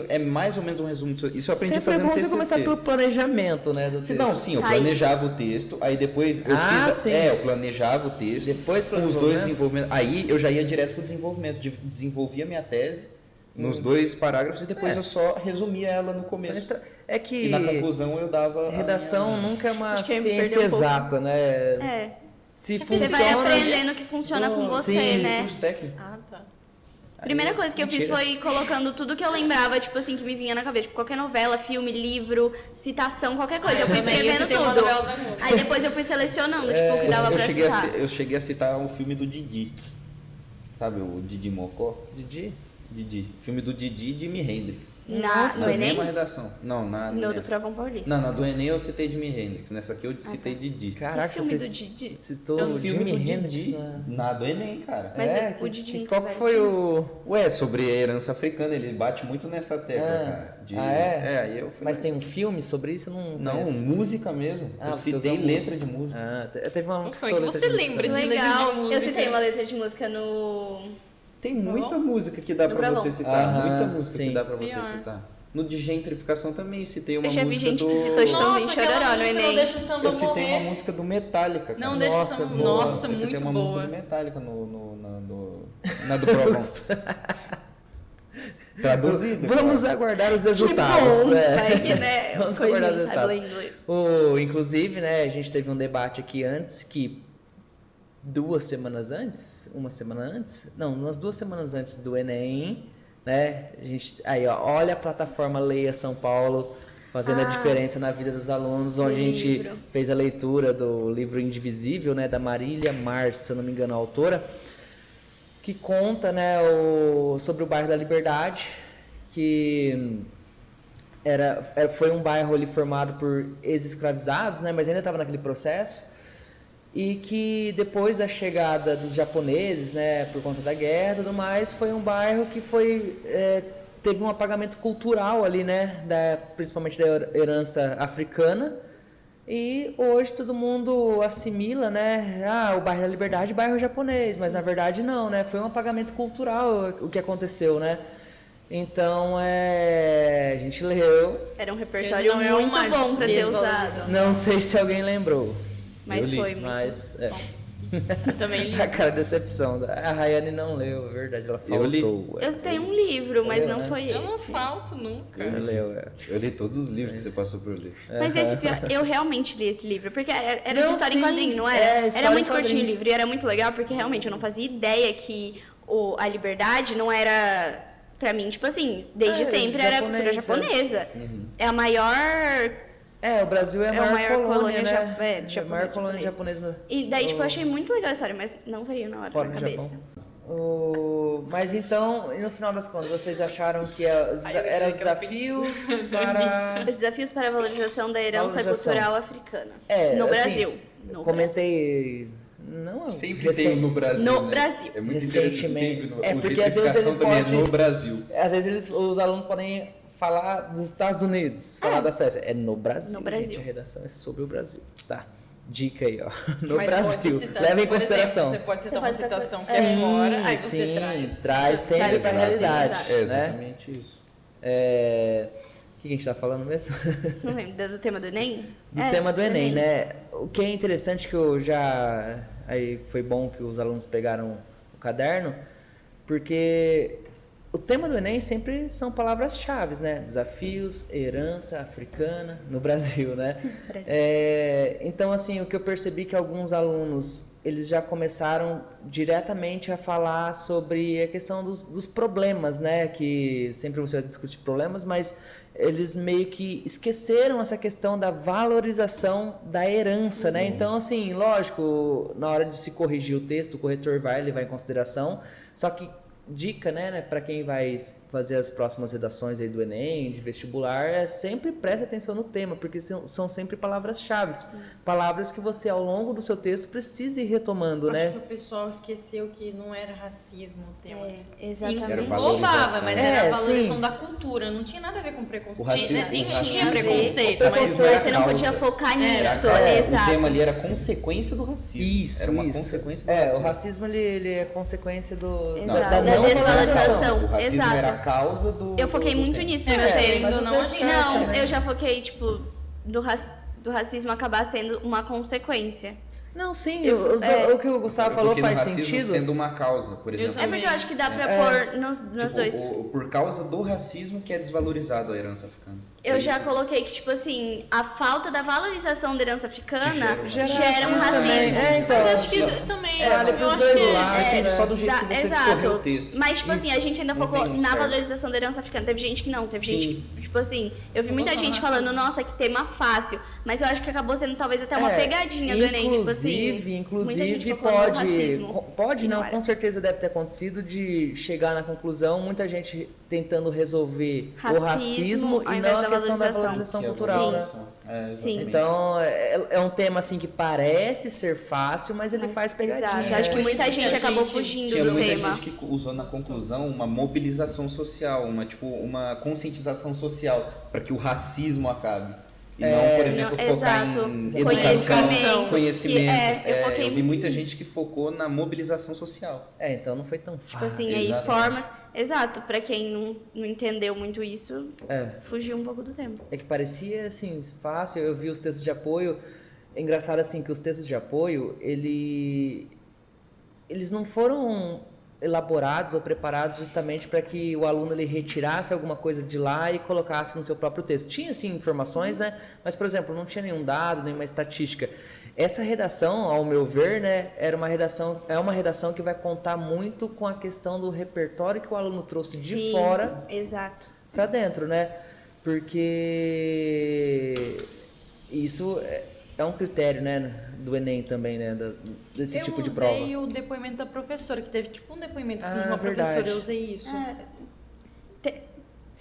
Speaker 2: É mais ou menos um resumo do seu... Isso eu aprendi
Speaker 3: Sempre é
Speaker 2: fazendo
Speaker 3: bom você
Speaker 2: TCC.
Speaker 3: começar pelo planejamento, né? Do
Speaker 2: Se
Speaker 3: texto.
Speaker 2: não, sim, eu
Speaker 4: Tá aí.
Speaker 2: planejava o texto, aí depois eu
Speaker 3: sim.
Speaker 2: eu planejava o texto,
Speaker 3: Depois
Speaker 2: com os dois desenvolvimentos. Aí eu já ia direto pro desenvolvimento, desenvolvia minha tese nos 2 parágrafos e depois eu só resumia ela no começo.
Speaker 3: É que
Speaker 2: E na conclusão eu dava a
Speaker 3: redação
Speaker 2: minha-
Speaker 3: nunca é uma
Speaker 4: Acho que eu me
Speaker 3: ciência
Speaker 4: perdi um pouco.
Speaker 3: exata, né?
Speaker 4: É,
Speaker 3: Se
Speaker 1: Você
Speaker 3: funciona.
Speaker 4: você vai aprendendo o que funciona com você,
Speaker 3: sim,
Speaker 4: né?
Speaker 2: Curso técnico.
Speaker 1: Ah, tá.
Speaker 4: Primeira coisa que eu fiz
Speaker 2: Mentira.
Speaker 4: foi colocando tudo que eu lembrava, tipo assim, que me vinha na cabeça. Tipo, qualquer novela, filme, livro, citação, qualquer coisa. Eu fui
Speaker 1: também,
Speaker 4: escrevendo
Speaker 1: esse tem uma
Speaker 4: tudo.
Speaker 1: novela da Globo.
Speaker 4: Aí depois eu fui selecionando, tipo, o que dava pra
Speaker 2: eu
Speaker 4: citar.
Speaker 2: cheguei a citar um filme do Didi. Sabe o Didi Mocó?
Speaker 3: Didi?
Speaker 2: Didi. Filme do Didi e Jimi Hendrix.
Speaker 4: No
Speaker 2: Na
Speaker 4: Enem?
Speaker 2: mesma redação. Não,
Speaker 4: No do
Speaker 2: nessa.
Speaker 4: Provão Paulista.
Speaker 2: Não, na do Enem eu citei Jimi Hendrix. Nessa aqui eu citei Didi.
Speaker 3: Caraca,
Speaker 4: Que filme
Speaker 3: você
Speaker 4: do Didi?
Speaker 3: citou
Speaker 2: É
Speaker 3: o
Speaker 2: um filme
Speaker 3: Jimi
Speaker 2: do
Speaker 3: Hendrix.
Speaker 2: Didi.
Speaker 3: Né?
Speaker 2: Na do Enem, cara.
Speaker 4: Mas o Didi não
Speaker 3: qual
Speaker 4: tem
Speaker 3: que
Speaker 4: vários
Speaker 3: foi
Speaker 4: filmes?
Speaker 3: o...
Speaker 2: Ué, sobre a herança africana, ele bate muito nessa tecla, cara. Aí eu fui
Speaker 3: Mas
Speaker 2: nessa.
Speaker 3: tem um filme sobre isso? Eu não
Speaker 2: Não,
Speaker 3: conheço.
Speaker 2: música mesmo.
Speaker 3: Ah,
Speaker 2: eu
Speaker 3: você
Speaker 2: citei
Speaker 3: usa
Speaker 2: letra
Speaker 3: música.
Speaker 2: de música.
Speaker 3: Teve uma
Speaker 1: Nossa,
Speaker 3: citou
Speaker 1: como é que
Speaker 3: letra
Speaker 1: você
Speaker 3: de música
Speaker 1: lembra
Speaker 3: também.
Speaker 1: de letra
Speaker 4: Legal.
Speaker 1: de
Speaker 4: Eu
Speaker 1: música?
Speaker 4: citei uma letra de música no...
Speaker 2: Tem muita música que dá
Speaker 4: No
Speaker 2: pra
Speaker 4: Bravão.
Speaker 2: você citar.
Speaker 3: Aham,
Speaker 2: Muita música
Speaker 3: sim.
Speaker 2: que dá pra você
Speaker 1: Pior.
Speaker 2: citar. No de gentrificação também citei uma
Speaker 4: Eu já vi
Speaker 2: música
Speaker 4: gente
Speaker 2: do...
Speaker 4: que citou Chitãozinho
Speaker 1: Nossa, aquela
Speaker 4: Chororó no
Speaker 1: música Não
Speaker 4: Enem.
Speaker 1: Deixa o Samba
Speaker 2: Eu citei
Speaker 1: Morrer.
Speaker 2: uma música do Metallica, cara.
Speaker 1: Não deixa o
Speaker 3: Nossa,
Speaker 1: samba...
Speaker 3: boa.
Speaker 1: Nossa,
Speaker 2: Eu citei
Speaker 1: muito
Speaker 2: uma
Speaker 1: boa.
Speaker 2: música do Metallica na do Provão. Traduzido.
Speaker 3: Vamos
Speaker 2: claro.
Speaker 3: aguardar os
Speaker 4: Que
Speaker 3: resultados.
Speaker 4: bom,
Speaker 3: é.
Speaker 4: vai que, né?
Speaker 3: Vamos
Speaker 4: Coisa
Speaker 3: aguardar
Speaker 4: não
Speaker 3: os
Speaker 4: sabe ler
Speaker 3: resultados.
Speaker 4: inglês.
Speaker 3: Inclusive, né, a gente teve um debate aqui antes que uma semana antes, não, umas 2 semanas antes do Enem, né, a gente, aí ó, olha a plataforma Leia São Paulo fazendo a diferença na vida dos alunos, onde a gente
Speaker 4: livro.
Speaker 3: fez a leitura do livro Indivisível, né, da Marília Mars, se eu não me engano, a autora, que conta, né, sobre o bairro da Liberdade, que foi um bairro ali formado por ex-escravizados, né, mas ainda estava naquele processo, e que depois da chegada dos japoneses, né, por conta da guerra e tudo mais, foi um bairro que teve um apagamento cultural ali, né, principalmente da herança africana, e hoje todo mundo assimila, né, o bairro da Liberdade, bairro japonês, mas na verdade não, né, foi um apagamento cultural o que aconteceu, né. Então, a gente leu,
Speaker 4: Era um repertório
Speaker 1: Não é
Speaker 4: muito
Speaker 1: uma
Speaker 4: bom pra ter
Speaker 1: desvalorização.
Speaker 4: usado.
Speaker 3: não sei se alguém lembrou,
Speaker 4: Mas
Speaker 2: Eu li,
Speaker 4: foi muito
Speaker 3: mas
Speaker 1: Eu também li.
Speaker 3: a cara de decepção, a Rayane não leu, é verdade, ela
Speaker 2: Eu li.
Speaker 3: faltou.
Speaker 4: Eu citei um livro, mas
Speaker 3: leu,
Speaker 4: não
Speaker 3: né?
Speaker 4: foi
Speaker 1: Eu não
Speaker 4: esse.
Speaker 1: falto nunca.
Speaker 3: Ela leu,
Speaker 2: Eu li todos os livros que você passou por ler.
Speaker 4: Mas esse pior, eu realmente li esse livro, porque era
Speaker 3: Não,
Speaker 4: de história
Speaker 3: sim,
Speaker 4: em quadrinho, não
Speaker 3: é,
Speaker 4: era?
Speaker 3: história
Speaker 4: Era
Speaker 3: em
Speaker 4: muito curtinho o
Speaker 3: quadrinhos.
Speaker 4: livro e era muito legal, porque realmente eu não fazia ideia que a liberdade não era, pra mim, tipo assim, desde sempre era cultura japonesa. É a maior...
Speaker 3: o Brasil é a maior colônia, né?
Speaker 4: japonesa.
Speaker 3: É a maior colônia japonesa.
Speaker 4: E daí, tipo, eu achei muito legal a história, mas não veio na hora
Speaker 3: Fora
Speaker 4: na
Speaker 3: do
Speaker 4: cabeça.
Speaker 3: Japão. Mas então, e no final das contas, vocês acharam que eram os desafios para...
Speaker 4: Os desafios para a valorização da herança
Speaker 3: Valorização.
Speaker 4: cultural africana. No
Speaker 3: assim,
Speaker 4: Brasil.
Speaker 3: Eu comentei... Não,
Speaker 2: Sempre tem no Brasil,
Speaker 4: No
Speaker 2: né?
Speaker 4: Brasil.
Speaker 2: É muito interessante
Speaker 3: Recentemente.
Speaker 2: sempre.
Speaker 3: É,
Speaker 2: O
Speaker 3: porque às vezes
Speaker 2: gentrificação
Speaker 3: ele
Speaker 2: também
Speaker 3: pode-
Speaker 2: é no Brasil.
Speaker 3: Às vezes os alunos podem falar dos Estados Unidos, falar da Suécia. É no Brasil,
Speaker 4: No Brasil.
Speaker 3: gente, a redação é sobre o Brasil. Tá, dica aí, ó. No
Speaker 1: Mas pode
Speaker 3: Brasil,
Speaker 1: citar,
Speaker 3: leva em
Speaker 1: por
Speaker 3: consideração.
Speaker 1: exemplo, você pode citar
Speaker 4: Você
Speaker 1: uma
Speaker 4: pode citar
Speaker 1: citação que
Speaker 4: coisa-
Speaker 1: é fora, aí
Speaker 3: Sim,
Speaker 1: você traz.
Speaker 3: traz sempre
Speaker 4: Traz
Speaker 3: pra
Speaker 4: pra
Speaker 3: realidade,
Speaker 4: realidade.
Speaker 2: É
Speaker 3: né?
Speaker 2: exatamente isso.
Speaker 3: O que a gente tá falando mesmo?
Speaker 4: Não lembro, do tema do Enem?
Speaker 3: Do tema do Enem, né? O que é interessante que eu já... Aí foi bom que os alunos pegaram o caderno, porque o tema do Enem sempre são palavras-chave, né? Desafios, herança africana no Brasil, né?
Speaker 4: Brasil.
Speaker 3: Então, assim, o que eu percebi que alguns alunos, eles já começaram diretamente a falar sobre a questão dos problemas, né? Que sempre você vai discutir problemas, mas eles meio que esqueceram essa questão da valorização da herança, né? Então, assim, lógico, na hora de se corrigir o texto, o corretor vai levar em consideração, só que dica, né, para quem vai fazer as próximas redações aí do Enem, de vestibular, sempre preste atenção no tema, porque são sempre palavras-chave, palavras que você ao longo do seu texto precisa ir retomando, né?
Speaker 1: Acho que o pessoal esqueceu que não era racismo o tema.
Speaker 4: Exatamente.
Speaker 2: Era
Speaker 1: Englobava,
Speaker 2: valorização.
Speaker 1: mas era a valorização
Speaker 3: sim.
Speaker 1: da cultura, não tinha nada a ver com preconceito.
Speaker 2: O racismo-
Speaker 1: Tinha
Speaker 2: o racismo-
Speaker 1: tinha preconceito,
Speaker 2: o
Speaker 1: mas
Speaker 2: racismo era
Speaker 4: Você não
Speaker 2: causa.
Speaker 4: podia focar nisso,
Speaker 2: O
Speaker 4: exato.
Speaker 2: tema ali era consequência do racismo.
Speaker 3: Isso,
Speaker 2: Era uma
Speaker 3: isso.
Speaker 2: consequência do
Speaker 3: O
Speaker 2: racismo.
Speaker 3: racismo ele é consequência
Speaker 4: Exato,
Speaker 3: da
Speaker 4: da
Speaker 3: não
Speaker 4: desvalorização.
Speaker 2: O racismo
Speaker 4: Exato.
Speaker 2: era a causa do...
Speaker 4: Eu foquei
Speaker 2: do
Speaker 4: muito
Speaker 2: tema.
Speaker 4: nisso no meu
Speaker 1: mas
Speaker 4: tema.
Speaker 1: ainda não, a gente
Speaker 4: Não,
Speaker 3: né?
Speaker 4: eu já foquei, tipo, do racismo acabar sendo uma consequência.
Speaker 3: Não, sim,
Speaker 4: Eu-
Speaker 3: o que o Gustavo
Speaker 2: Eu
Speaker 3: falou
Speaker 2: foquei no
Speaker 3: faz
Speaker 2: racismo
Speaker 3: sentido.
Speaker 2: sendo uma causa, por exemplo.
Speaker 1: também.
Speaker 4: É porque eu acho que dá pra pôr nos
Speaker 2: Tipo,
Speaker 4: dois.
Speaker 2: por causa do racismo que é desvalorizado a herança africana.
Speaker 4: Eu
Speaker 2: É
Speaker 4: já
Speaker 2: isso.
Speaker 4: coloquei que, tipo assim, a falta da valorização da herança africana
Speaker 2: Gera
Speaker 4: gera um
Speaker 3: racismo também.
Speaker 4: racismo.
Speaker 3: É, então,
Speaker 1: Mas acho que isso também.
Speaker 3: vale
Speaker 1: eu
Speaker 3: pros
Speaker 1: acho
Speaker 3: dois
Speaker 1: que
Speaker 3: lados,
Speaker 2: Depende
Speaker 3: né?
Speaker 2: só do jeito que você discorreu o texto.
Speaker 4: Mas, tipo assim, a
Speaker 3: Isso.
Speaker 4: gente ainda
Speaker 2: Não
Speaker 4: focou
Speaker 2: tem um
Speaker 4: na
Speaker 2: certo.
Speaker 4: valorização da herança africana. Teve gente que não, teve
Speaker 2: Sim.
Speaker 4: gente que, tipo assim, eu vi muita
Speaker 1: Vou
Speaker 4: gente
Speaker 1: falar
Speaker 4: falando, nossa, que tema fácil. Mas eu acho que acabou sendo talvez até uma pegadinha do Enem, tipo assim. Muita gente
Speaker 3: Inclusive
Speaker 4: focou no
Speaker 3: pode,
Speaker 4: racismo.
Speaker 3: pode
Speaker 4: e
Speaker 3: não,
Speaker 4: era.
Speaker 3: com certeza deve ter acontecido de chegar na conclusão, muita gente tentando resolver o racismo
Speaker 4: ao
Speaker 3: e
Speaker 4: invés
Speaker 3: não a
Speaker 4: da
Speaker 3: questão da
Speaker 4: valorização.
Speaker 3: valorização
Speaker 2: Que é a
Speaker 3: cultural, né?
Speaker 2: valorização.
Speaker 4: Sim.
Speaker 2: Exatamente.
Speaker 3: Então, é um tema assim que parece ser fácil, mas ele faz pegadinha.
Speaker 4: Exato, eu acho que
Speaker 1: Por
Speaker 4: muita
Speaker 1: isso que
Speaker 4: gente
Speaker 1: a
Speaker 4: acabou
Speaker 1: gente
Speaker 4: fugindo
Speaker 2: Tinha
Speaker 4: do
Speaker 2: muita
Speaker 4: tema.
Speaker 2: gente que usou na conclusão uma mobilização social, uma conscientização social para que o racismo acabe. E não, por exemplo,
Speaker 4: Não,
Speaker 2: focar
Speaker 4: exato.
Speaker 2: em
Speaker 1: Conhecimento.
Speaker 2: educação, conhecimento.
Speaker 4: Eu foquei
Speaker 2: Eu vi muita
Speaker 4: muito
Speaker 2: gente que focou na mobilização social.
Speaker 3: Então não foi tão
Speaker 4: Tipo
Speaker 3: fácil.
Speaker 4: assim, aí
Speaker 2: Exatamente.
Speaker 4: formas. Exato, pra quem não entendeu muito isso,
Speaker 3: É.
Speaker 4: fugiu um pouco do tema.
Speaker 3: É que parecia assim fácil. Eu vi os textos de apoio. É engraçado assim que os textos de apoio eles não foram elaborados ou preparados justamente para que o aluno ele retirasse alguma coisa de lá e colocasse no seu próprio texto. Tinha sim informações, né? Mas por exemplo, não tinha nenhum dado, nenhuma estatística. Essa redação, ao meu ver, né, é uma redação que vai contar muito com a questão do repertório que o aluno trouxe de
Speaker 4: Sim,
Speaker 3: fora
Speaker 4: Exato.
Speaker 3: para dentro, né? Porque isso é um critério, né, do Enem também, né, desse tipo de prova.
Speaker 1: Eu usei o depoimento da professora, que teve tipo um depoimento assim, de uma
Speaker 3: verdade.
Speaker 1: professora, eu usei isso.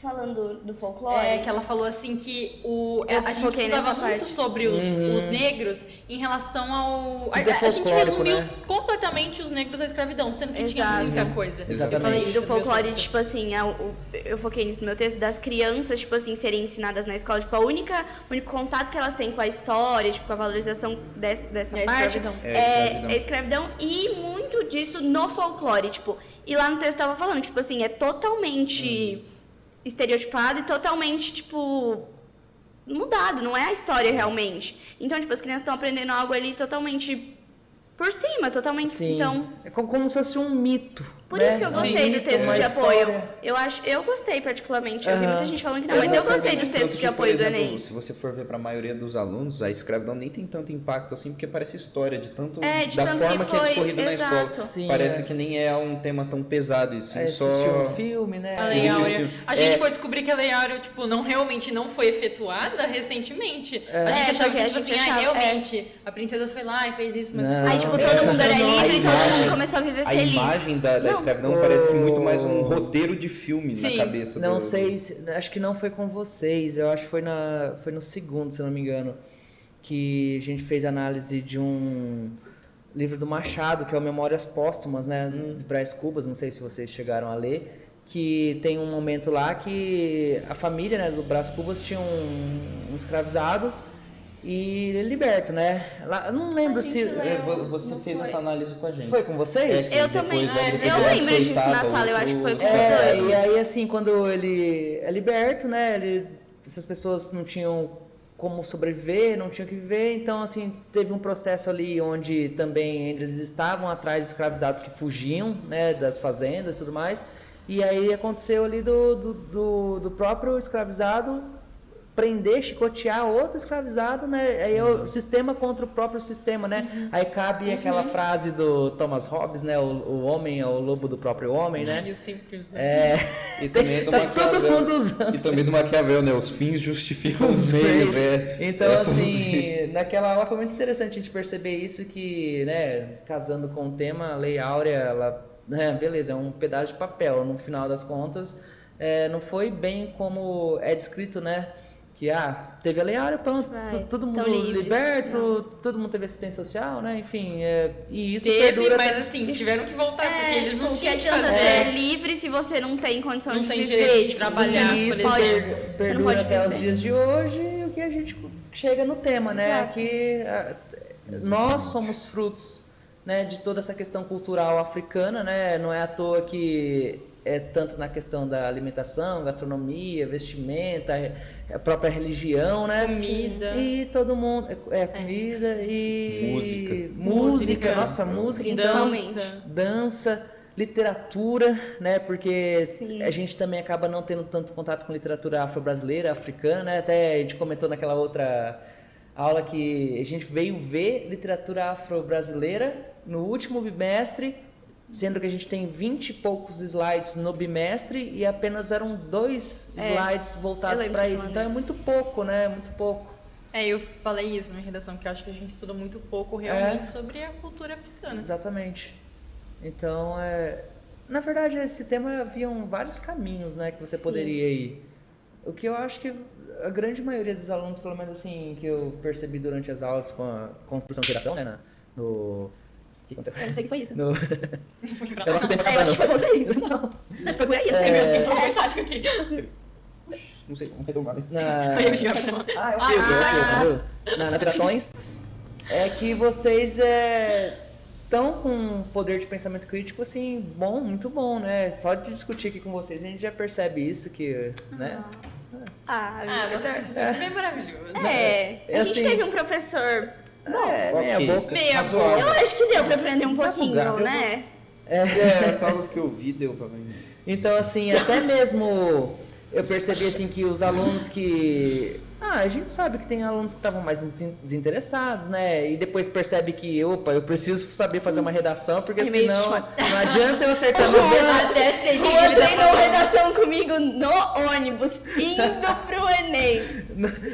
Speaker 4: Falando do folclore.
Speaker 1: Que ela falou assim que
Speaker 4: Eu
Speaker 1: a gente
Speaker 4: foquei
Speaker 1: estudava
Speaker 4: nessa
Speaker 1: muito
Speaker 4: parte.
Speaker 1: sobre os negros em relação ao...
Speaker 3: Tudo
Speaker 1: A gente
Speaker 3: folclórico,
Speaker 1: resumiu
Speaker 3: né?
Speaker 1: completamente os negros à escravidão, sendo que tinha
Speaker 4: Exato.
Speaker 1: muita coisa.
Speaker 3: Exatamente.
Speaker 1: Eu falei
Speaker 4: E
Speaker 1: isso
Speaker 4: do
Speaker 1: no meu
Speaker 4: folclore,
Speaker 1: texto.
Speaker 4: tipo assim, eu foquei nisso no meu texto, das crianças, tipo assim, serem ensinadas na escola, tipo, o único contato que elas têm com a história, tipo, a valorização dessa
Speaker 1: É a
Speaker 4: parte
Speaker 1: escravidão.
Speaker 2: É a escravidão.
Speaker 4: é escravidão e muito disso no folclore, tipo, e lá no texto eu tava falando, tipo assim, é totalmente estereotipado e totalmente, tipo, mudado, não é a história realmente. Então, tipo, as crianças estão aprendendo algo ali totalmente por cima, totalmente,
Speaker 3: Sim.
Speaker 4: então...
Speaker 3: É como se fosse um mito.
Speaker 4: Por
Speaker 3: né?
Speaker 4: isso que eu gostei
Speaker 3: Um
Speaker 4: do
Speaker 3: mito,
Speaker 4: texto
Speaker 3: uma
Speaker 4: de apoio.
Speaker 3: história.
Speaker 4: Eu gostei particularmente. Eu vi
Speaker 3: Aham.
Speaker 4: muita gente falando que não, mas eu gostei dos textos de apoio do Enem.
Speaker 2: Se você for ver para a maioria dos alunos, a escravidão nem tem tanto impacto assim, porque parece história, de
Speaker 4: de
Speaker 2: da
Speaker 4: tanto
Speaker 2: forma
Speaker 4: que
Speaker 2: que é
Speaker 4: foi,
Speaker 2: discorrido na
Speaker 4: exato.
Speaker 2: escola.
Speaker 3: Sim,
Speaker 2: Parece
Speaker 3: é.
Speaker 2: que nem é um tema tão pesado isso.
Speaker 3: Assistiu um filme, né?
Speaker 1: A Lei
Speaker 2: Assistiu
Speaker 1: Áurea.
Speaker 2: filme.
Speaker 1: A gente foi descobrir que a Lei Áurea, tipo, realmente não foi efetuada recentemente. A gente achava que,
Speaker 4: porque a
Speaker 1: tipo
Speaker 4: gente
Speaker 1: assim,
Speaker 4: achava-
Speaker 1: realmente, a princesa foi lá e fez isso, mas...
Speaker 3: Não.
Speaker 4: Aí, tipo,
Speaker 3: É,
Speaker 4: todo mundo era
Speaker 3: não,
Speaker 4: livre e todo
Speaker 2: imagem-
Speaker 4: mundo começou a viver
Speaker 2: A
Speaker 4: feliz.
Speaker 2: imagem da
Speaker 4: Não.
Speaker 2: escravidão parece que muito mais um roteiro de filme na
Speaker 1: Sim.
Speaker 2: cabeça
Speaker 3: Não
Speaker 2: do...
Speaker 3: sei, acho que não foi com vocês, eu acho que foi no segundo, se não me engano, que a gente fez análise de um livro do Machado, que é o Memórias Póstumas, né, de Brás Cubas, não sei se vocês chegaram a ler, que tem um momento lá que a família, né, do Brás Cubas tinha um escravizado e ele é liberto, né? Lá, eu não lembro se...
Speaker 2: Você fez essa análise com a gente.
Speaker 3: Foi com vocês?
Speaker 2: que
Speaker 4: Eu também.
Speaker 2: depois o grupo
Speaker 4: Eu
Speaker 2: dele
Speaker 4: lembro disso
Speaker 2: açoitado,
Speaker 4: na sala, eu acho que foi com os
Speaker 3: É,
Speaker 4: dois.
Speaker 3: e aí assim, quando ele é liberto, né, essas pessoas não tinham como sobreviver, não tinham o que viver, então assim, teve um processo ali onde também eles estavam atrás de escravizados que fugiam, né, das fazendas e tudo mais, e aí aconteceu ali do próprio escravizado prender, chicotear outro escravizado, né? Aí é o sistema contra o próprio sistema, né? Aí cabe aquela frase do Thomas Hobbes, né? O homem é o lobo do próprio homem, né?
Speaker 1: Eu sempre usei.
Speaker 2: E também do
Speaker 3: Tá todo
Speaker 2: Maquiavel.
Speaker 3: mundo usando.
Speaker 2: E também do Maquiavel, né? Os fins justificam os meios,
Speaker 3: Então,
Speaker 2: Essa
Speaker 3: assim, naquela aula foi muito interessante a gente perceber isso, que, né, casando com o tema, a Lei Áurea, ela, né, beleza, é um pedaço de papel, no final das contas, não foi bem como é descrito, né? Que teve a Lei Áurea, pronto, todo mundo
Speaker 4: tão livres.
Speaker 3: liberto, todo mundo teve assistência social, né? Enfim, e isso
Speaker 1: Teve,
Speaker 3: perdura
Speaker 1: mas
Speaker 3: até-
Speaker 1: assim, tiveram que voltar, porque eles
Speaker 4: tipo,
Speaker 1: não
Speaker 4: o que
Speaker 1: tinham que
Speaker 4: adianta
Speaker 1: fazer.
Speaker 4: ser livre se você não tem condição
Speaker 1: Não
Speaker 4: de
Speaker 1: tem
Speaker 4: viver?
Speaker 1: direito de
Speaker 4: tipo,
Speaker 1: trabalhar,
Speaker 3: E
Speaker 1: por
Speaker 3: isso
Speaker 4: pode-
Speaker 1: exemplo.
Speaker 4: você não
Speaker 3: perdura
Speaker 4: pode
Speaker 3: até os
Speaker 4: viver.
Speaker 3: dias de hoje, e o que a gente chega no tema, né?
Speaker 4: Exato.
Speaker 3: Que nós somos frutos, né, de toda essa questão cultural africana, né? Não é à toa que é tanto na questão da alimentação, gastronomia, vestimenta, a própria religião, né?
Speaker 1: Comida.
Speaker 3: E todo mundo comida e
Speaker 2: Música.
Speaker 3: música, nossa, música, então
Speaker 4: Principalmente.
Speaker 3: dança, literatura, né? Porque
Speaker 4: Sim.
Speaker 3: a gente também acaba não tendo tanto contato com literatura afro-brasileira, africana, né? Até a gente comentou naquela outra aula que a gente veio ver literatura afro-brasileira no último bimestre, sendo que a gente tem 20 e poucos slides no bimestre e apenas eram 2 slides voltados
Speaker 4: lembro
Speaker 3: para
Speaker 4: você
Speaker 3: isso.
Speaker 4: falando
Speaker 3: Então é
Speaker 4: isso.
Speaker 3: muito pouco, né? Muito pouco.
Speaker 1: Eu falei isso na redação, que eu acho que a gente estuda muito pouco realmente sobre a cultura africana.
Speaker 3: Exatamente. Então, na verdade, esse tema haviam vários caminhos, né, que você
Speaker 4: Sim.
Speaker 3: poderia ir. O que eu acho que a grande maioria dos alunos, pelo menos assim, que eu percebi durante as aulas com a construção de geração, né, o que aconteceu?
Speaker 4: Eu não sei o que foi isso.
Speaker 3: No...
Speaker 1: Fui pra
Speaker 3: Eu
Speaker 1: lá.
Speaker 3: não sei bem
Speaker 4: Eu acho que foi você. Não. Acho que foi por aí, não sei.
Speaker 1: Tem um estático aqui.
Speaker 2: Não sei, não retomar.
Speaker 3: Na...
Speaker 1: Eu ia me xingar pra lá.
Speaker 3: é o filtro. Nas gerações, é que vocês estão com um poder de pensamento crítico, assim, bom, muito bom, né? Só de discutir aqui com vocês, a gente já percebe isso, que, né?
Speaker 1: Você é bem maravilhoso.
Speaker 4: A gente
Speaker 3: assim-
Speaker 4: teve um professor.
Speaker 3: Meia
Speaker 2: ok.
Speaker 3: boca.
Speaker 1: Meia
Speaker 2: Razoável.
Speaker 4: Eu acho que deu pra aprender um pouquinho,
Speaker 2: gasto.
Speaker 4: né?
Speaker 2: As aulas que eu vi deu pra ver.
Speaker 3: Então, assim, até mesmo eu percebi, assim, que os alunos que... a gente sabe que tem alunos que estavam mais desinteressados, né? E depois percebe que, opa, eu preciso saber fazer uma redação, porque
Speaker 4: É meio
Speaker 3: senão
Speaker 4: chato.
Speaker 3: não adianta eu acertar 90...
Speaker 4: Até sei que
Speaker 1: Ele
Speaker 4: ele
Speaker 1: tá
Speaker 4: treinou
Speaker 1: fazendo.
Speaker 4: redação comigo no ônibus, indo pro Enem.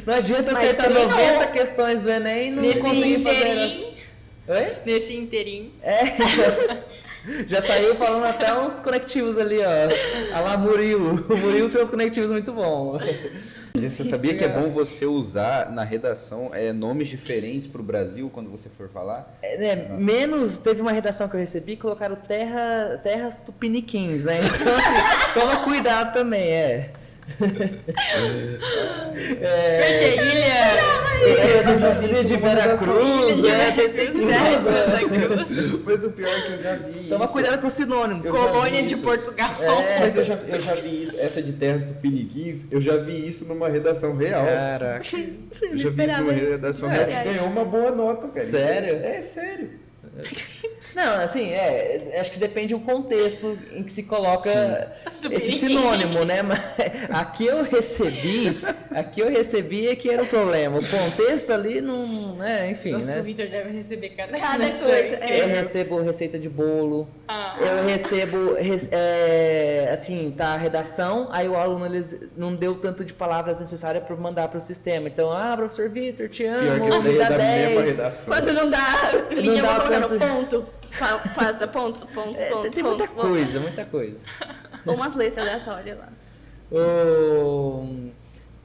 Speaker 3: Não adianta eu
Speaker 4: Mas
Speaker 3: acertar
Speaker 4: treinou.
Speaker 3: 90 questões do Enem e não
Speaker 1: Nesse
Speaker 3: conseguir fazer...
Speaker 1: inteirinho.
Speaker 3: Oi?
Speaker 1: Nesse inteirinho.
Speaker 3: Já saiu falando até uns conectivos ali, ó. A lá Murilo. O Murilo tem uns conectivos muito bons.
Speaker 2: Você sabia que é bom você usar na redação nomes diferentes pro Brasil quando você for falar?
Speaker 3: Menos, teve uma redação que eu recebi, colocaram terras tupiniquins, né? Então, assim, toma cuidado também,
Speaker 1: Porque
Speaker 3: Ilha de Veracruz,
Speaker 1: Terra de Santa Cruz.
Speaker 2: Mas o pior é que eu já vi
Speaker 3: Toma
Speaker 2: isso.
Speaker 3: cuidado com os sinônimos.
Speaker 2: Eu já vi
Speaker 1: Colônia de
Speaker 2: isso.
Speaker 1: Portugal.
Speaker 2: Mas eu já vi isso, essa de terras tupiniquins, eu já vi isso numa redação real.
Speaker 3: Caraca.
Speaker 2: Eu já vi isso numa redação real. Ganhou uma boa nota, cara.
Speaker 3: Sério?
Speaker 2: É sério.
Speaker 3: Não, assim, acho que depende do contexto em que se coloca esse sinônimo, né? Mas aqui eu recebi é que era o problema. O contexto ali não, né? Enfim,
Speaker 1: Nossa,
Speaker 3: né?
Speaker 1: o Victor deve receber cada
Speaker 4: Cada
Speaker 1: redação
Speaker 4: coisa,
Speaker 1: incrível.
Speaker 3: Eu recebo receita de bolo,
Speaker 1: Ah.
Speaker 3: eu recebo, assim, tá a redação, aí o aluno não deu tanto de palavras necessárias para mandar para o sistema. Então, professor Vitor, te amo,
Speaker 2: Pior que isso daí
Speaker 3: me
Speaker 2: é
Speaker 3: dá
Speaker 2: da mesma
Speaker 3: 10.
Speaker 2: redação.
Speaker 4: Quando não dá, linha
Speaker 3: dá
Speaker 4: vou colocando
Speaker 3: tanto-
Speaker 4: ponto, passa, ponto,
Speaker 3: Tem muita coisa, muita coisa.
Speaker 4: Ou umas letras aleatórias lá.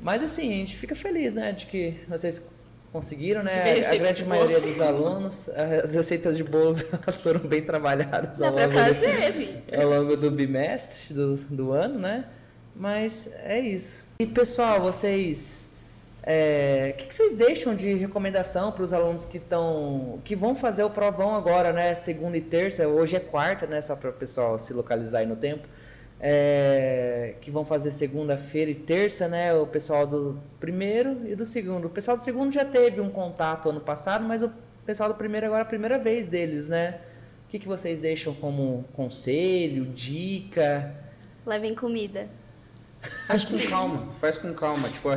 Speaker 3: Mas assim, a gente fica feliz, né, de que vocês conseguiram, né?
Speaker 1: De ver
Speaker 3: A
Speaker 1: receita
Speaker 3: grande
Speaker 1: de
Speaker 3: maioria
Speaker 1: bolo.
Speaker 3: dos alunos, as receitas de bolos elas foram bem trabalhadas
Speaker 4: Dá
Speaker 3: ao
Speaker 4: pra
Speaker 3: longo do-
Speaker 4: fazer, Vitor.
Speaker 3: ao longo do bimestre do ano, né? Mas é isso. E pessoal, vocês, o que vocês deixam de recomendação para os alunos que vão fazer o provão agora, né? Segunda e terça, hoje é quarta, né? Só para o pessoal se localizar aí no tempo. Que vão fazer segunda-feira e terça, né? O pessoal do primeiro e do segundo. O pessoal do segundo já teve um contato ano passado, mas o pessoal do primeiro agora é a primeira vez deles, né? O que vocês deixam como conselho, dica?
Speaker 4: Levem comida.
Speaker 2: Faz com calma. Tipo,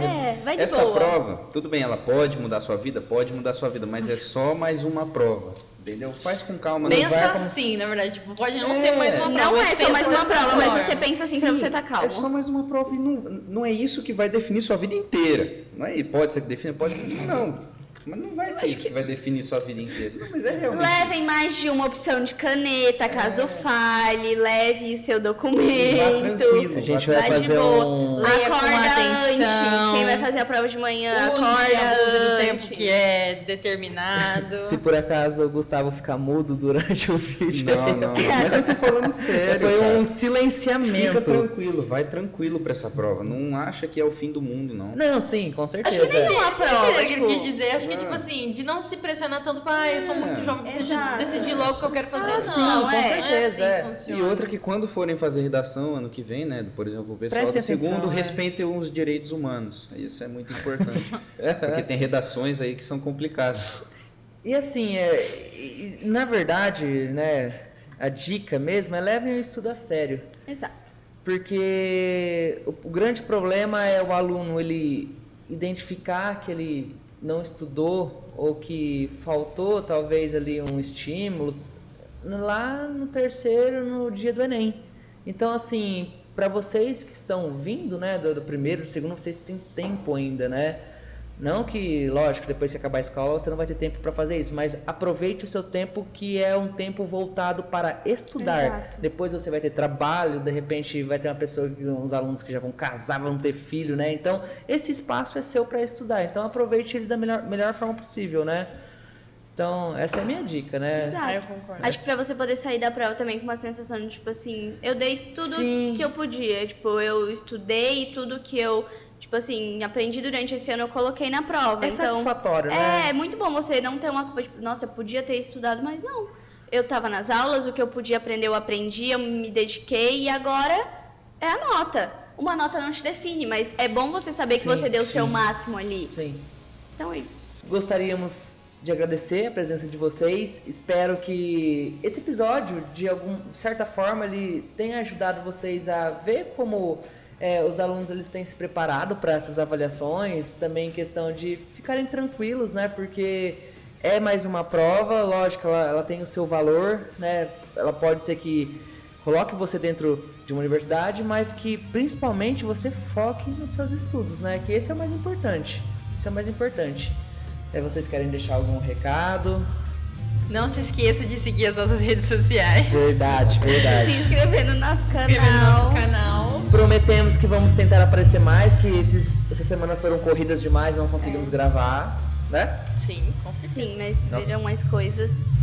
Speaker 4: vai de
Speaker 2: essa
Speaker 4: boa.
Speaker 2: prova, tudo bem, ela pode mudar sua vida? Pode mudar sua vida, mas é só mais uma prova. Entendeu? Faz com calma. não
Speaker 1: Pensa
Speaker 2: vai como
Speaker 1: assim, na verdade, tipo, pode não ser mais uma prova.
Speaker 4: Não é
Speaker 1: mas
Speaker 4: só mais
Speaker 1: pensa
Speaker 4: uma
Speaker 1: dessa
Speaker 4: prova, mas
Speaker 1: forma.
Speaker 4: você pensa assim pra
Speaker 2: Sim,
Speaker 4: você estar calmo.
Speaker 2: É só mais uma prova e não é isso que vai definir sua vida inteira. Não é? Pode ser que defina, pode. Não. Mas não vai ser isso que vai definir sua vida inteira. Não, mas é realmente.
Speaker 4: Levem mais de uma opção de caneta, caso falhe, leve o seu documento.
Speaker 2: Vá tranquilo.
Speaker 3: A gente
Speaker 4: Vai
Speaker 3: vai
Speaker 4: de
Speaker 3: fazer
Speaker 4: boa.
Speaker 3: um...
Speaker 1: Leia com
Speaker 4: Acorda
Speaker 1: atenção.
Speaker 4: antes. Quem vai fazer a prova de manhã,
Speaker 1: Use
Speaker 4: acorda
Speaker 1: do tempo
Speaker 4: antes.
Speaker 1: que é determinado.
Speaker 3: Se por acaso o Gustavo ficar mudo durante o vídeo.
Speaker 2: Não. Mas eu tô falando sério.
Speaker 3: Foi
Speaker 2: cara.
Speaker 3: um silenciamento.
Speaker 2: Fica tranquilo, vai tranquilo pra essa prova. Não acha que é o fim do mundo, não.
Speaker 3: Não, sim, com
Speaker 4: Acho
Speaker 3: certeza.
Speaker 4: que nem uma prova,
Speaker 1: O que
Speaker 4: tipo...
Speaker 1: ele quis dizer, acho que, tipo assim, de não se pressionar tanto pra, eu sou muito jovem, preciso
Speaker 4: Exato.
Speaker 1: decidir logo o que eu quero fazer.
Speaker 3: sim,
Speaker 1: não,
Speaker 3: com
Speaker 1: é
Speaker 3: certeza,
Speaker 1: assim
Speaker 3: é.
Speaker 1: que funciona.
Speaker 2: E outra que quando forem fazer redação ano que vem, né? Por exemplo, o pessoal
Speaker 3: Prestem
Speaker 2: do segundo
Speaker 3: atenção,
Speaker 2: respeitem os direitos humanos. Isso é muito importante. Porque tem redações aí que são complicadas.
Speaker 3: E assim, na verdade, né, a dica mesmo é levem o estudo a sério.
Speaker 4: Exato.
Speaker 3: Porque o grande problema é o aluno ele identificar que ele não estudou ou que faltou talvez ali um estímulo lá no terceiro, no dia do Enem. Então, assim, para vocês que estão vindo, né, do primeiro, do segundo, vocês têm tempo ainda, né? Não que, lógico, depois que acabar a escola você não vai ter tempo para fazer isso, mas aproveite o seu tempo, que é um tempo voltado para estudar.
Speaker 4: Exato.
Speaker 3: Depois você vai ter trabalho, de repente vai ter uns alunos que já vão casar, vão ter filho, né? Então, esse espaço é seu para estudar. Então, aproveite ele da melhor forma possível, né? Então, essa é a minha dica, né?
Speaker 4: Exato.
Speaker 1: Eu concordo.
Speaker 4: Acho que pra você poder sair da prova também com uma sensação de, tipo assim, eu dei tudo
Speaker 3: Sim.
Speaker 4: que eu podia. Tipo, eu estudei tudo que eu, tipo assim, aprendi durante esse ano, eu coloquei na prova.
Speaker 3: É
Speaker 4: então,
Speaker 3: satisfatório, né?
Speaker 4: é muito bom você não ter uma culpa, tipo, nossa, eu podia ter estudado, mas não. Eu tava nas aulas, o que eu podia aprender, eu aprendi, eu me dediquei e agora é a nota. Uma nota não te define, mas é bom você saber que
Speaker 3: Sim,
Speaker 4: você deu o seu
Speaker 3: sim.
Speaker 4: máximo ali.
Speaker 3: Sim.
Speaker 4: Então,
Speaker 3: Gostaríamos de agradecer a presença de vocês. Espero que esse episódio, de certa forma, ele tenha ajudado vocês a ver como os alunos eles têm se preparado para essas avaliações. Também questão de ficarem tranquilos, né? Porque é mais uma prova, lógico, ela tem o seu valor, né? Ela pode ser que coloque você dentro de uma universidade, mas que principalmente você foque nos seus estudos, né? Que esse é o mais importante. Isso é o mais importante. Vocês querem deixar algum recado?
Speaker 1: Não se esqueça de seguir as nossas redes sociais.
Speaker 3: Verdade.
Speaker 4: se inscrever no nosso
Speaker 1: Se inscrever no
Speaker 4: canal.
Speaker 1: nosso canal.
Speaker 3: Prometemos que vamos tentar aparecer mais, que essas semanas foram corridas demais, não conseguimos gravar, né?
Speaker 1: Sim, com certeza.
Speaker 4: Sim, mas
Speaker 3: Nossa.
Speaker 4: viram mais coisas.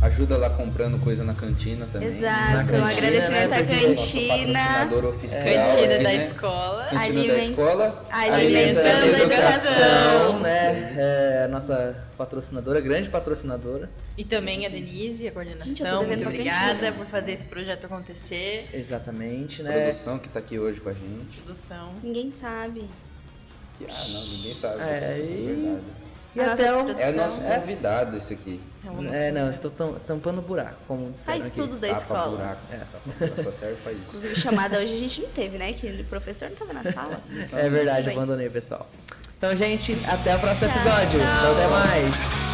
Speaker 2: Ajuda lá comprando coisa na cantina também.
Speaker 4: Exato,
Speaker 3: Na cantina,
Speaker 4: agradecimento
Speaker 3: né,
Speaker 4: à
Speaker 3: porque
Speaker 2: Nosso
Speaker 4: cantina.
Speaker 2: patrocinador oficial
Speaker 1: Cantina
Speaker 2: aqui,
Speaker 1: da
Speaker 2: né?
Speaker 1: escola.
Speaker 2: Cantina da
Speaker 4: Aliment-
Speaker 2: escola.
Speaker 4: Alimentando a
Speaker 1: educação.
Speaker 3: né? É a nossa patrocinadora, grande patrocinadora.
Speaker 1: E também a Denise, a
Speaker 4: Gente, eu tô
Speaker 1: coordenação.
Speaker 4: devendo
Speaker 1: Muito
Speaker 4: pra
Speaker 1: obrigada
Speaker 4: cantina.
Speaker 1: por fazer esse projeto acontecer.
Speaker 3: Exatamente, né?
Speaker 2: Produção que tá aqui hoje com a gente.
Speaker 1: Produção.
Speaker 4: Ninguém sabe.
Speaker 2: Não, ninguém sabe.
Speaker 3: É,
Speaker 2: Isso é verdade.
Speaker 3: E
Speaker 4: A
Speaker 3: até
Speaker 4: nossa
Speaker 3: o...
Speaker 4: produção.
Speaker 2: É o nosso convidado esse aqui.
Speaker 1: É o nosso
Speaker 3: não,
Speaker 1: convidado.
Speaker 3: estou tampando o buraco, como disseram
Speaker 4: Faz
Speaker 3: aqui.
Speaker 4: tudo da
Speaker 2: Tapa
Speaker 4: escola.
Speaker 2: buraco.
Speaker 3: É.
Speaker 2: Só serve pra isso.
Speaker 4: Inclusive, chamada hoje a gente não teve, né? Que o professor não tava na sala.
Speaker 3: É verdade,
Speaker 4: Tudo bem.
Speaker 3: abandonei, pessoal. Então, gente, até o próximo
Speaker 4: Tchau,
Speaker 3: episódio.
Speaker 4: tchau.
Speaker 3: Então, até mais.